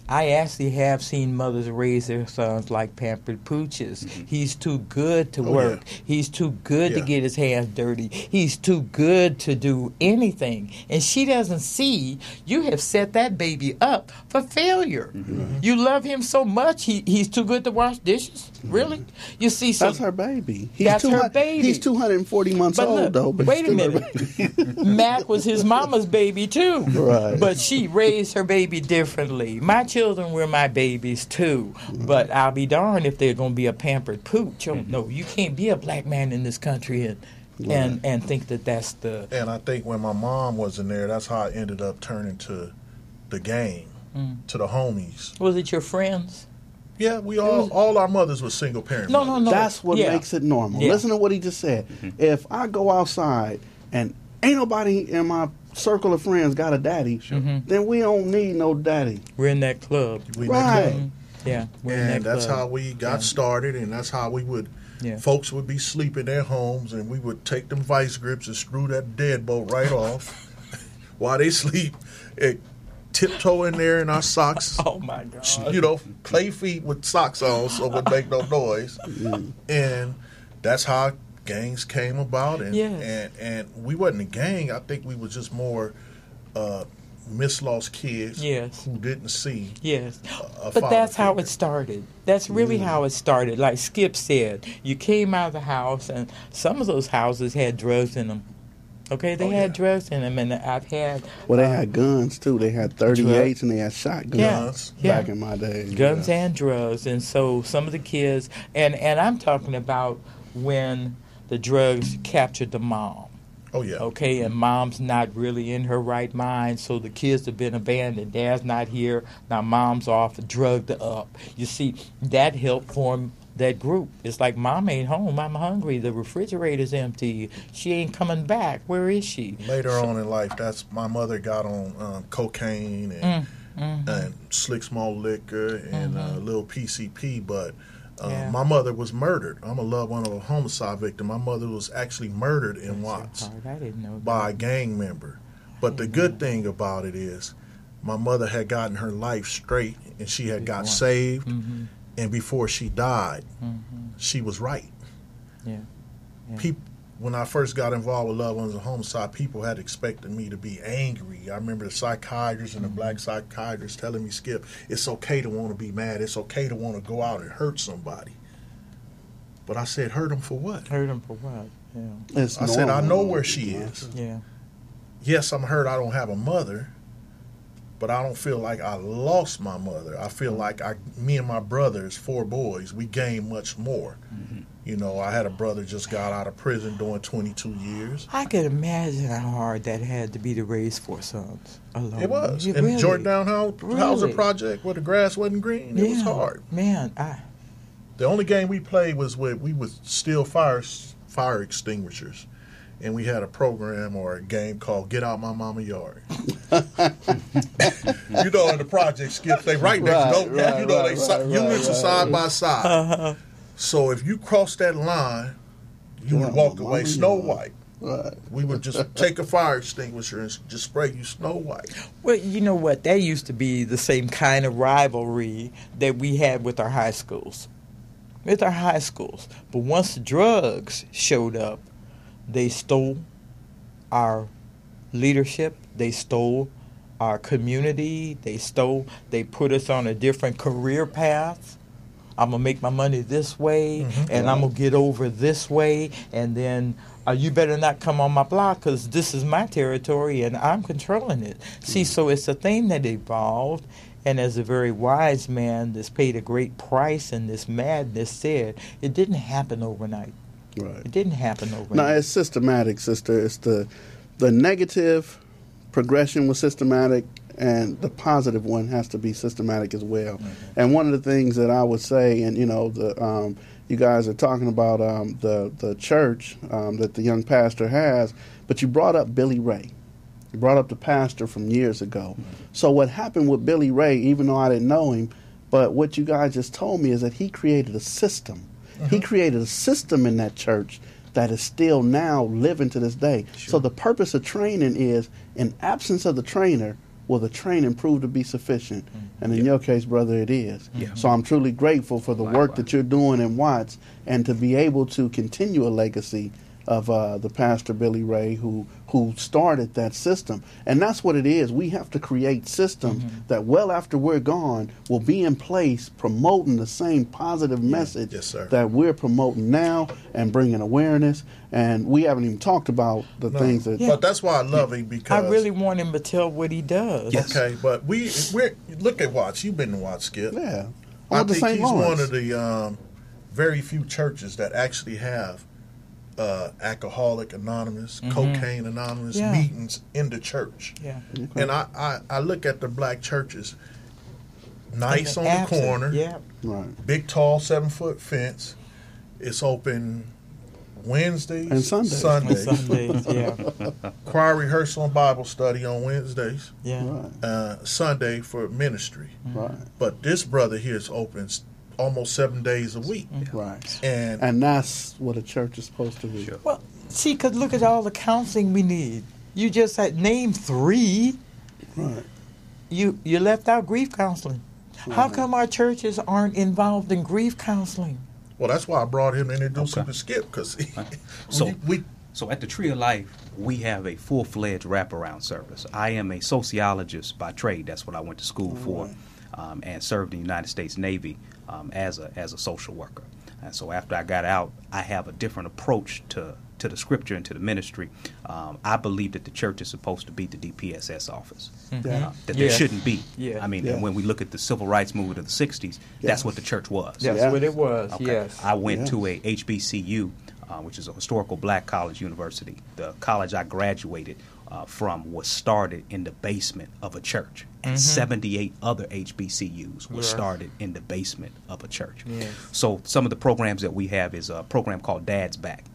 I actually have seen mothers raise their sons like pampered pooches. He's too good to work. Yeah. He's too good to get his hands dirty. He's too good to do anything. And she doesn't see you have set that baby up for failure. You love him so much, he's too good to wash dishes? Really? You see, so that's her baby. That's her baby. He's 240 months old, though. But wait a minute. Mac was his mama's baby, too. Right. But she raised her baby differently. My children were my babies, too. But I'll be darned if they're going to be a pampered pooch. Oh, no, you can't be a black man in this country and think that that's the... And I think when my mom was in there, that's how I ended up turning to the gang, to the homies. Was it your friends? Yeah, we all our mothers were single parent. No. That's what makes it normal. Listen to what he just said. If I go outside and ain't nobody in my circle of friends got a daddy, then we don't need no daddy. We're in that club. Right. Yeah. And that's how we got started, and that's how we would... Folks would be sleeping in their homes, and we would take them vice grips and screw that deadbolt right off while they sleep. Tiptoe in there in our socks. Oh my God! You know, clay feet with socks on, so it would make no noise. And that's how gangs came about. And we wasn't a gang. I think we were just more mislost kids who didn't see. But that's how it started. That's really how it started. Like Skipp said, you came out of the house, and some of those houses had drugs in them. Okay, they had drugs in them, and I've had... Well, they had guns, too. They had 38s, and they had shotguns back in my day. Guns and drugs, and so some of the kids... And I'm talking about when the drugs captured the mom. Oh, yeah. Okay, and mom's not really in her right mind, so the kids have been abandoned. Dad's not here. Now mom's off, drugged up. You see, that helped form... that group. It's like, mom ain't home, I'm hungry, the refrigerator's empty, she ain't coming back, where is she? Later on in life, that's my mother got on cocaine and slick small liquor and a little PCP, but my mother was murdered. I'm a loved one of a homicide victim. My mother was actually murdered in Watts by a gang member. But the good thing about it is my mother had gotten her life straight, and she had got saved. And before she died, she was right. Yeah. When I first got involved with Loved Ones of Homicide, people had expected me to be angry. I remember the psychiatrists and the black psychiatrists telling me, Skip, it's okay to want to be mad. It's okay to want to go out and hurt somebody. But I said, hurt them for what? Hurt them for what? Yeah. It's I said, I normal. know where she is. Yeah. Yes, I'm hurt I don't have a mother, but I don't feel like I lost my mother. I feel like me and my brothers, 4 boys, we gained much more. You know, I had a brother just got out of prison doing 22 years. I can imagine how hard that had to be to raise 4 sons alone. It was. It In really, Jordan Housing really. Project where the grass wasn't green, it was hard. Man, The only game we played was we would steal fire extinguishers. And we had a program or a game called Get Out My Mama Yard. You know, in the project, Skip, they right next door. Units are side by side. So if you cross that line, you would walk away Snow White. Right. We would just take a fire extinguisher and just spray you Snow White. well, you know what? That used to be the same kind of rivalry that we had with our high schools. But once the drugs showed up, they stole our leadership. They stole our community. They put us on a different career path. I'm going to make my money this way, and I'm going to get over this way, and then you better not come on my block because this is my territory and I'm controlling it. See, so it's a thing that evolved, and as a very wise man that's paid a great price in this madness said, it didn't happen overnight. Right. It didn't happen overnight. No, it's systematic, sister. It's the negative progression was systematic, and the positive one has to be systematic as well. And one of the things that I would say, and you know, you guys are talking about the church that the young pastor has, but you brought up Billy Ray. You brought up the pastor from years ago. So what happened with Billy Ray, even though I didn't know him, but what you guys just told me is that he created a system. He created a system in that church that is still now living to this day. Sure. So the purpose of training is, in absence of the trainer, will the training prove to be sufficient? And in your case, brother, it is. So I'm truly grateful for the work that you're doing in Watts, and to be able to continue a legacy of the pastor Billy Ray, who started that system. And that's what it is. We have to create systems that well after we're gone will be in place, promoting the same positive message that we're promoting now and bringing awareness. And we haven't even talked about the things that... But that's why I love him, because... I really want him to tell what he does. Okay, but we're look at Watts. You've been to Watts, Skip. Yeah. I think he's one of the very few churches that actually have Alcoholic Anonymous, Cocaine Anonymous meetings in the church. Yeah. Okay. And I look at the black churches, nice on the corner, Right. big tall 7-foot fence. It's open Wednesdays And Sundays. Sundays, yeah. Choir rehearsal and Bible study on Wednesdays. Yeah. Right. Sunday for ministry. Right. But this brother here is open almost 7 days a week. Right. And that's what a church is supposed to be. Well, see, because look at all the counseling we need. You just had named 3. Right. You left out grief counseling. How come our churches aren't involved in grief counseling? well, that's why I brought him to introduce him to Skip, because So at the Tree of Life, we have a full-fledged wraparound service. I am a sociologist by trade. That's what I went to school for, and served in the United States Navy as a social worker. And so after I got out, I have a different approach to the scripture and to the ministry. I believe that the church is supposed to be the DPSS office. That there shouldn't be. Yeah. I mean, and when we look at the civil rights movement of the 60s, that's what the church was. That's what it was, Okay. yes. I went to a HBCU, which is a historical black college university. The college I graduated from was started in the basement of a church. And 78 other HBCUs were started in the basement of a church. Yes. So some of the programs that we have is a program called Dad's Back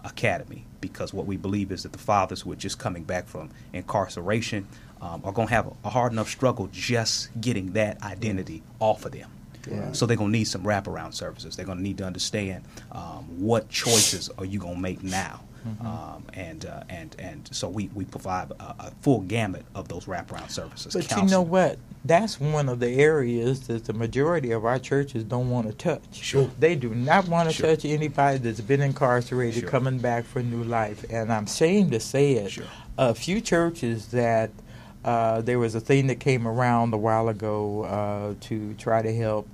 Academy, because what we believe is that the fathers who are just coming back from incarceration are going to have a hard enough struggle just getting that identity off of them. Right. So they're going to need some wraparound services. They're going to need to understand what choices are you going to make now And so we provide a full gamut of those wraparound services. But counseling. you know what? That's one of the areas that the majority of our churches don't want to touch. Sure. They do not want to Sure. touch anybody that's been incarcerated Sure. coming back for new life. And I'm ashamed to say it. Sure. A few churches that there was a thing that came around a while ago to try to help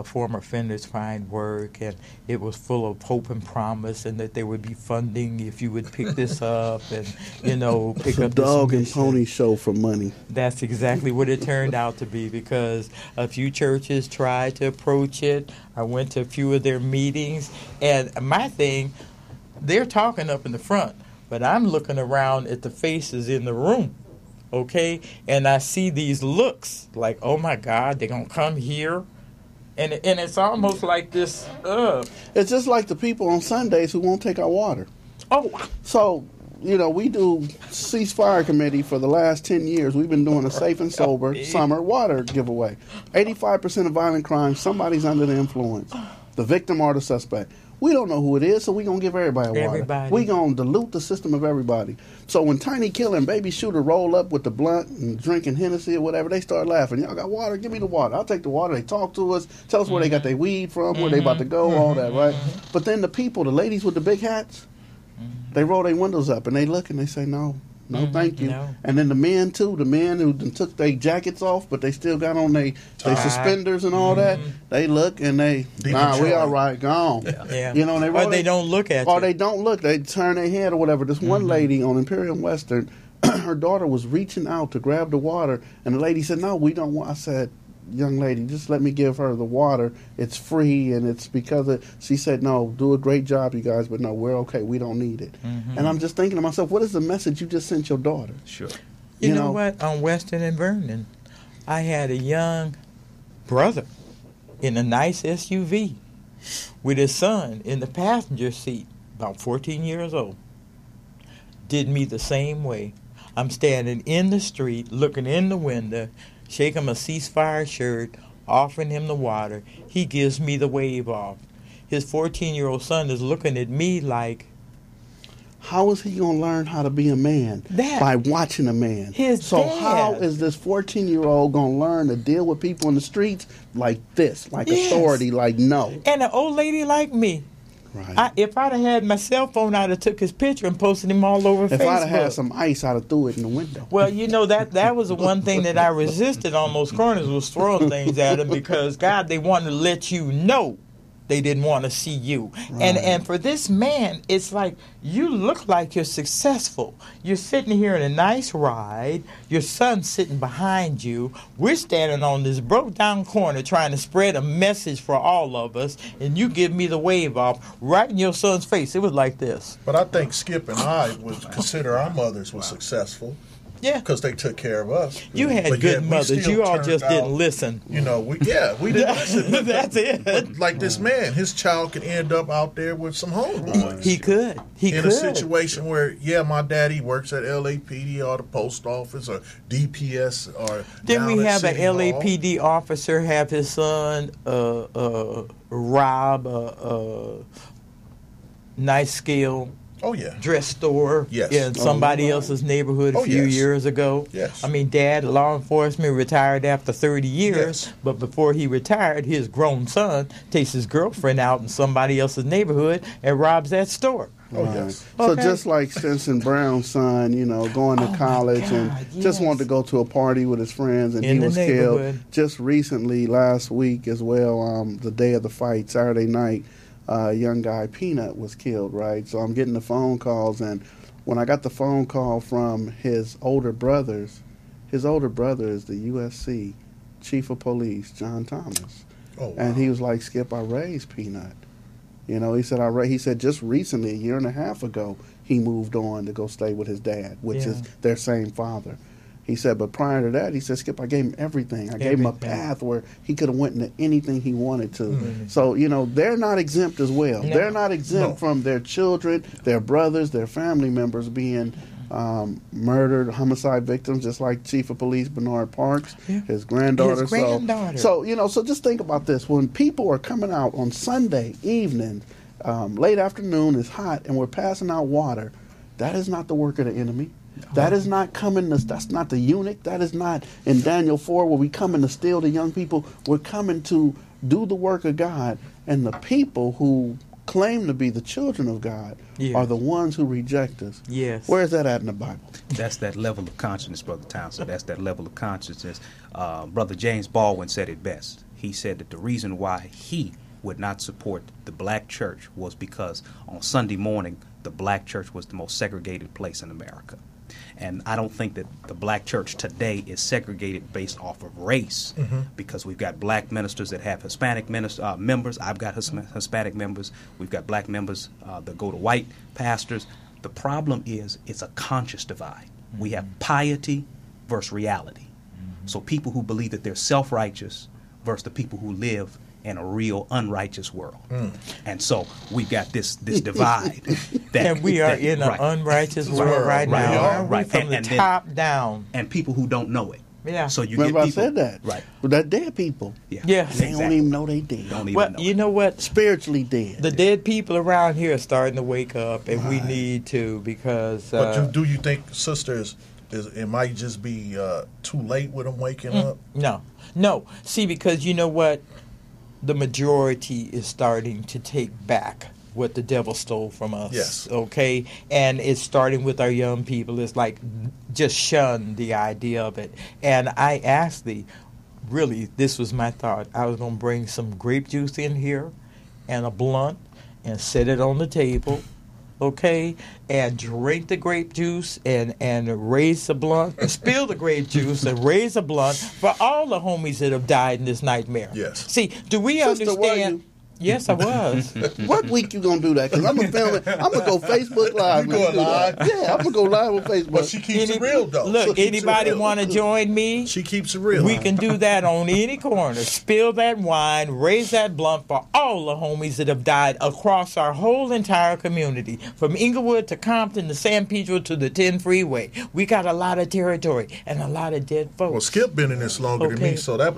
former offenders find work, and it was full of hope and promise, and that there would be funding if you would pick this up and, pick It's a up this dog and mission. pony show for money. That's exactly what it turned out to be, because a few churches tried to approach it. I went to a few of their meetings, and my thing, they're talking up in the front, but I'm looking around at the faces in the room, okay? And I see these looks like, oh my God, they're going to come here? And it's almost like this, It's just like the people on Sundays who won't take our water. oh, So, we do ceasefire committee for the last 10 years. We've been doing a safe and sober summer water giveaway. 85% of violent crimes, somebody's under the influence. The victim or the suspect. We don't know who it is, so we're going to give everybody water. Everybody. We're going to dilute the system of everybody. So when Tiny Killer and Baby Shooter roll up with the blunt and drinking Hennessy or whatever, they start laughing. Y'all got water? Give me the water. I'll take the water. They talk to us, tell us where they got their weed from, where they about to go, all that, right? But then the people, the ladies with the big hats, they roll their windows up and they look and they say, no, thank you. No. And then the men, too, the men who done took their jackets off, but they still got on their suspenders and all that, they look and they, nah, we all right, gone. yeah. And they roll Or they don't look at you. or they don't look. They turn their head or whatever. This one lady on Imperial Western, her daughter was reaching out to grab the water, and the lady said, no, we don't want. I said, young lady, just let me give her the water. It's free, and it's because of. She said, no, do a great job, you guys, but no, we're okay. We don't need it. And I'm just thinking to myself, what is the message you just sent your daughter? Sure. You know what? On Western and Vernon, I had a young brother in a nice SUV with his son in the passenger seat, about 14 years old. Did me the same way. I'm standing in the street, looking in the window, shaking my ceasefire shirt, offering him the water. He gives me the wave off. His 14-year-old son is looking at me like, how is he going to learn how to be a man? By watching a man. So how is this 14-year-old going to learn to deal with people in the streets like this, like authority, like no? And an old lady like me. Right. If I'd have had my cell phone, I'd have took his picture and posted him all over Facebook. If I'd have had some ice, I'd have threw it in the window. Well, that was the one thing that I resisted on those corners, was throwing things at him, because, God, they wanted to let you know they didn't want to see you. Right. And for this man, it's like, you look like you're successful. You're sitting here in a nice ride. Your son's sitting behind you. We're standing on this broke down corner trying to spread a message for all of us, and you give me the wave off right in your son's face. It was like this. But I think Skip and I would consider our mothers were successful. Yeah. Because they took care of us. You had But good yet we mothers. still You all turned just out, didn't listen. We didn't listen. That's it. But like this man, his child could end up out there with some homeboys. He could. He in could. a situation where, my daddy works at LAPD or the post office or DPS or Then down we at have an City Hall. LAPD officer have his son rob a nice scale Oh, yeah. dress store Yes. in somebody else's neighborhood a few yes. years ago. Yes. I mean, Dad, law enforcement, retired after 30 years, Yes. but before he retired, his grown son takes his girlfriend out in somebody else's neighborhood and robs that store. Oh, Right. yes. So Okay. just like Stinson Brown's son, going to Oh, my college and God, just yes. wanted to go to a party with his friends, and In he the was neighborhood. killed just recently, last week as well, the day of the fight, Saturday night. Young guy, Peanut, was killed, right? So I'm getting the phone calls, and when I got the phone call from his older brother is the USC Chief of Police, John Thomas. Oh, wow. And he was like, Skip, I raised Peanut. He said, he said just recently, a year and a half ago, he moved on to go stay with his dad, which is their same father. He said, but prior to that, he said, Skip, I gave him everything. I gave him a path where he could have went into anything he wanted to. Mm-hmm. So, they're not exempt as well. No. They're not exempt from their children, their brothers, their family members being murdered, homicide victims, just like Chief of Police Bernard Parks, his granddaughter. His granddaughter. So just think about this. When people are coming out on Sunday evenings late afternoon, it's hot, and we're passing out water, that is not the work of the enemy. That is not that's not the eunuch. That is not in Daniel 4 where we coming to steal the young people. We're coming to do the work of God. And the people who claim to be the children of God are the ones who reject us. Yes. Where is that at in the Bible? That's that level of consciousness, Brother Townsend. That's that level of consciousness. Brother James Baldwin said it best. He said that the reason why he would not support the black church was because on Sunday morning, the black church was the most segregated place in America. And I don't think that the black church today is segregated based off of race, because we've got black ministers that have Hispanic members. I've got Hispanic members. We've got black members that go to white pastors. The problem is it's a conscious divide. We have piety versus reality. So people who believe that they're self-righteous versus the people who live in a real unrighteous world. And so we've got this divide. And we are in an unrighteous world right now. Right. From the top down. And people who don't know it. Yeah. So you Remember get people, I said that. Right. But that dead people. Yes. They don't even know they dead. Don't even Well, know you it. know what? Spiritually dead. The dead people around here are starting to wake up, and we need to, because... But do you think, sisters, it might just be too late with them waking up? No. See, because you know what? The majority is starting to take back what the devil stole from us. Yes. Okay? And it's starting with our young people. It's like, just shun the idea of it. And I asked really, this was my thought. I was going to bring some grape juice in here and a blunt and set it on the table. Okay, and drink the grape juice and raise the blunt, and spill the grape juice and raise the blunt for all the homies that have died in this nightmare. Yes. See, do we Sister, understand? were you? Yes, I was. What week you gonna do that? Because I'm gonna film it. I'm gonna go Facebook Live. You going live? Yeah, I'm gonna go live on Facebook. But she keeps it real, though. Look, She keeps it anybody real. want to join me? She keeps it real. We can do that on any corner. Spill that wine, raise that blunt for all the homies that have died across our whole entire community, from Inglewood to Compton to San Pedro to the 10 freeway. We got a lot of territory and a lot of dead folks. Well, Skip been in this longer than Okay. me, so that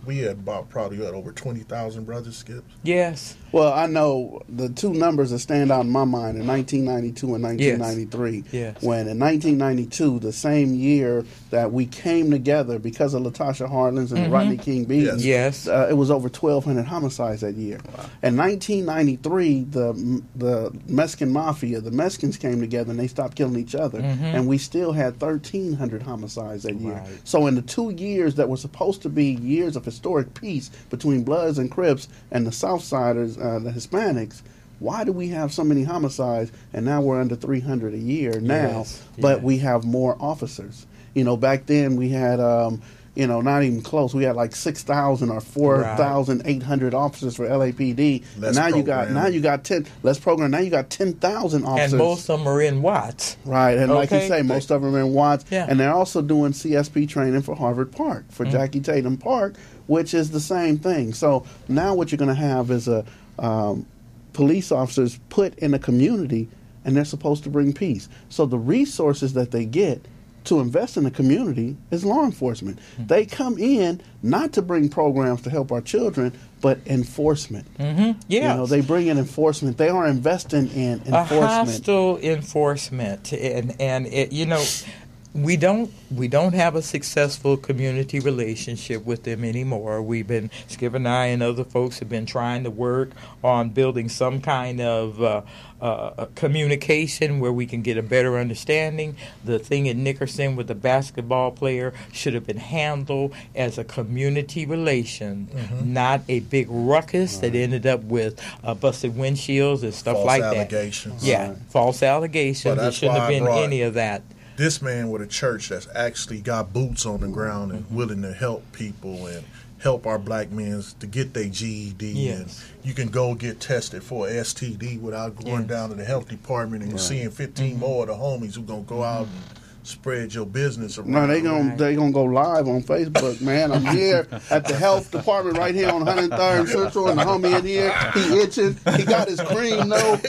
we had probably over 20,000 brothers, Skip. Yes. Well, I know the two numbers that stand out in my mind are 1992 and 1993. Yes. When in 1992, the same year that we came together because of Latasha Harlan's and Rodney King beatings, Yes. it was over 1,200 homicides that year. In 1993, the Mexican Mafia, the Mexicans came together and they stopped killing each other, and we still had 1,300 homicides that year. Right. So in the 2 years that were supposed to be years of historic peace between Bloods and Crips and the Southsiders, the Hispanics, why do we have so many homicides? And now we're under 300 a year now, Yes, but yes. we have more officers. You know, back then we had, not even close. We had like 6,000 or 4,800 officers for LAPD. Less Now you program. got 10 less program. Now you got 10,000 officers. And most of them are in Watts. Right, and like you Okay. say, most of them are in Watts, Yeah. and they're also doing CSP training for Harvard Park, for Jackie Tatum Park, which is the same thing. So now what you're going to have is police officers put in a community, and they're supposed to bring peace. So the resources that they get to invest in the community is law enforcement. They come in not to bring programs to help our children, but enforcement. Yes. You know, they bring in enforcement. They are investing in a enforcement. hostile enforcement, and it, we don't have a successful community relationship with them anymore. Skip and I and other folks have been trying to work on building some kind of communication where we can get a better understanding. The thing at Nickerson with the basketball player should have been handled as a community relation, not a big ruckus that ended up with busted windshields and stuff False like allegations. that. Yeah, false allegations. Well, There that's shouldn't why have I been brought any of that. This man with a church that's actually got boots on the ground and willing to help people and help our black men to get their GED. Yes. And you can go get tested for a STD without going down to the health department and seeing 15 more of the homies who going to go out and spread your business around. No, they gonna go live on Facebook, man. I'm here at the health department right here on 103rd Central, and the homie in here, he itching. He got his cream, though.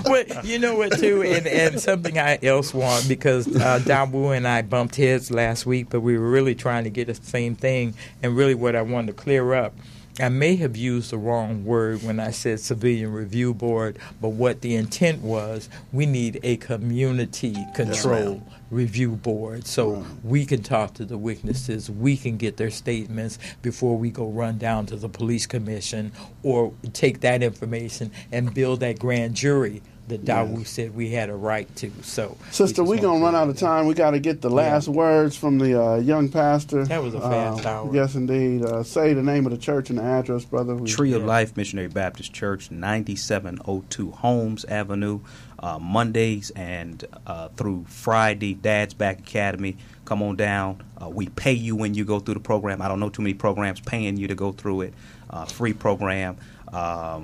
Well, you know what, too, and something I else want, because Dawu and I bumped heads last week, but we were really trying to get the same thing, and really what I wanted to clear up I may have used the wrong word when I said civilian review board, but what the intent was, we need a community control review board so we can talk to the witnesses, we can get their statements before we go run down to the police commission or take that information and build that grand jury that Dawu said we had a right to. So, Sister, we're going to run out of time. We got to get the last words from the young pastor. That was a fast hour. Yes, indeed. Say the name of the church and the address, brother. Tree of Life Missionary Baptist Church, 9702 Holmes Avenue, Mondays and through Friday, Dad's Back Academy. Come on down. We pay you when you go through the program. I don't know too many programs paying you to go through it. Free program.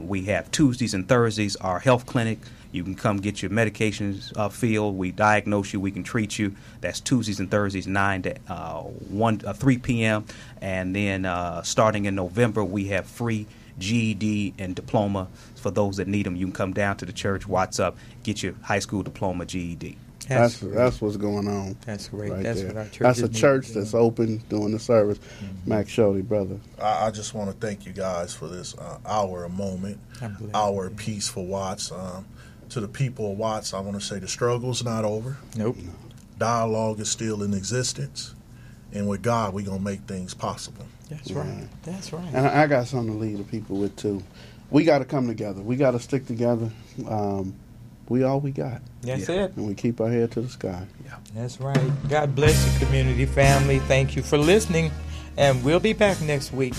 We have Tuesdays and Thursdays, our health clinic. You can come get your medications filled. We diagnose you. We can treat you. That's Tuesdays and Thursdays, 9 to 3 p.m. And then starting in November, we have free GED and diploma for those that need them. You can come down to the church, WhatsApp, get your high school diploma, GED. That's what's going on. That's great. Right That's there. what our church That's is a church doing. that's open doing the service. Max Shorty, brother. I just want to thank you guys for this hour of moment, hour peaceful Watts. To the people of Watts, I want to say the struggle's not over. Nope. Dialogue is still in existence. And with God, we're going to make things possible. That's right. That's right. And I got something to leave the people with, too. We got to come together. We got to stick together. We all we got. That's it. And we keep our head to the sky. Yeah. That's right. God bless you, community family. Thank you for listening. And we'll be back next week.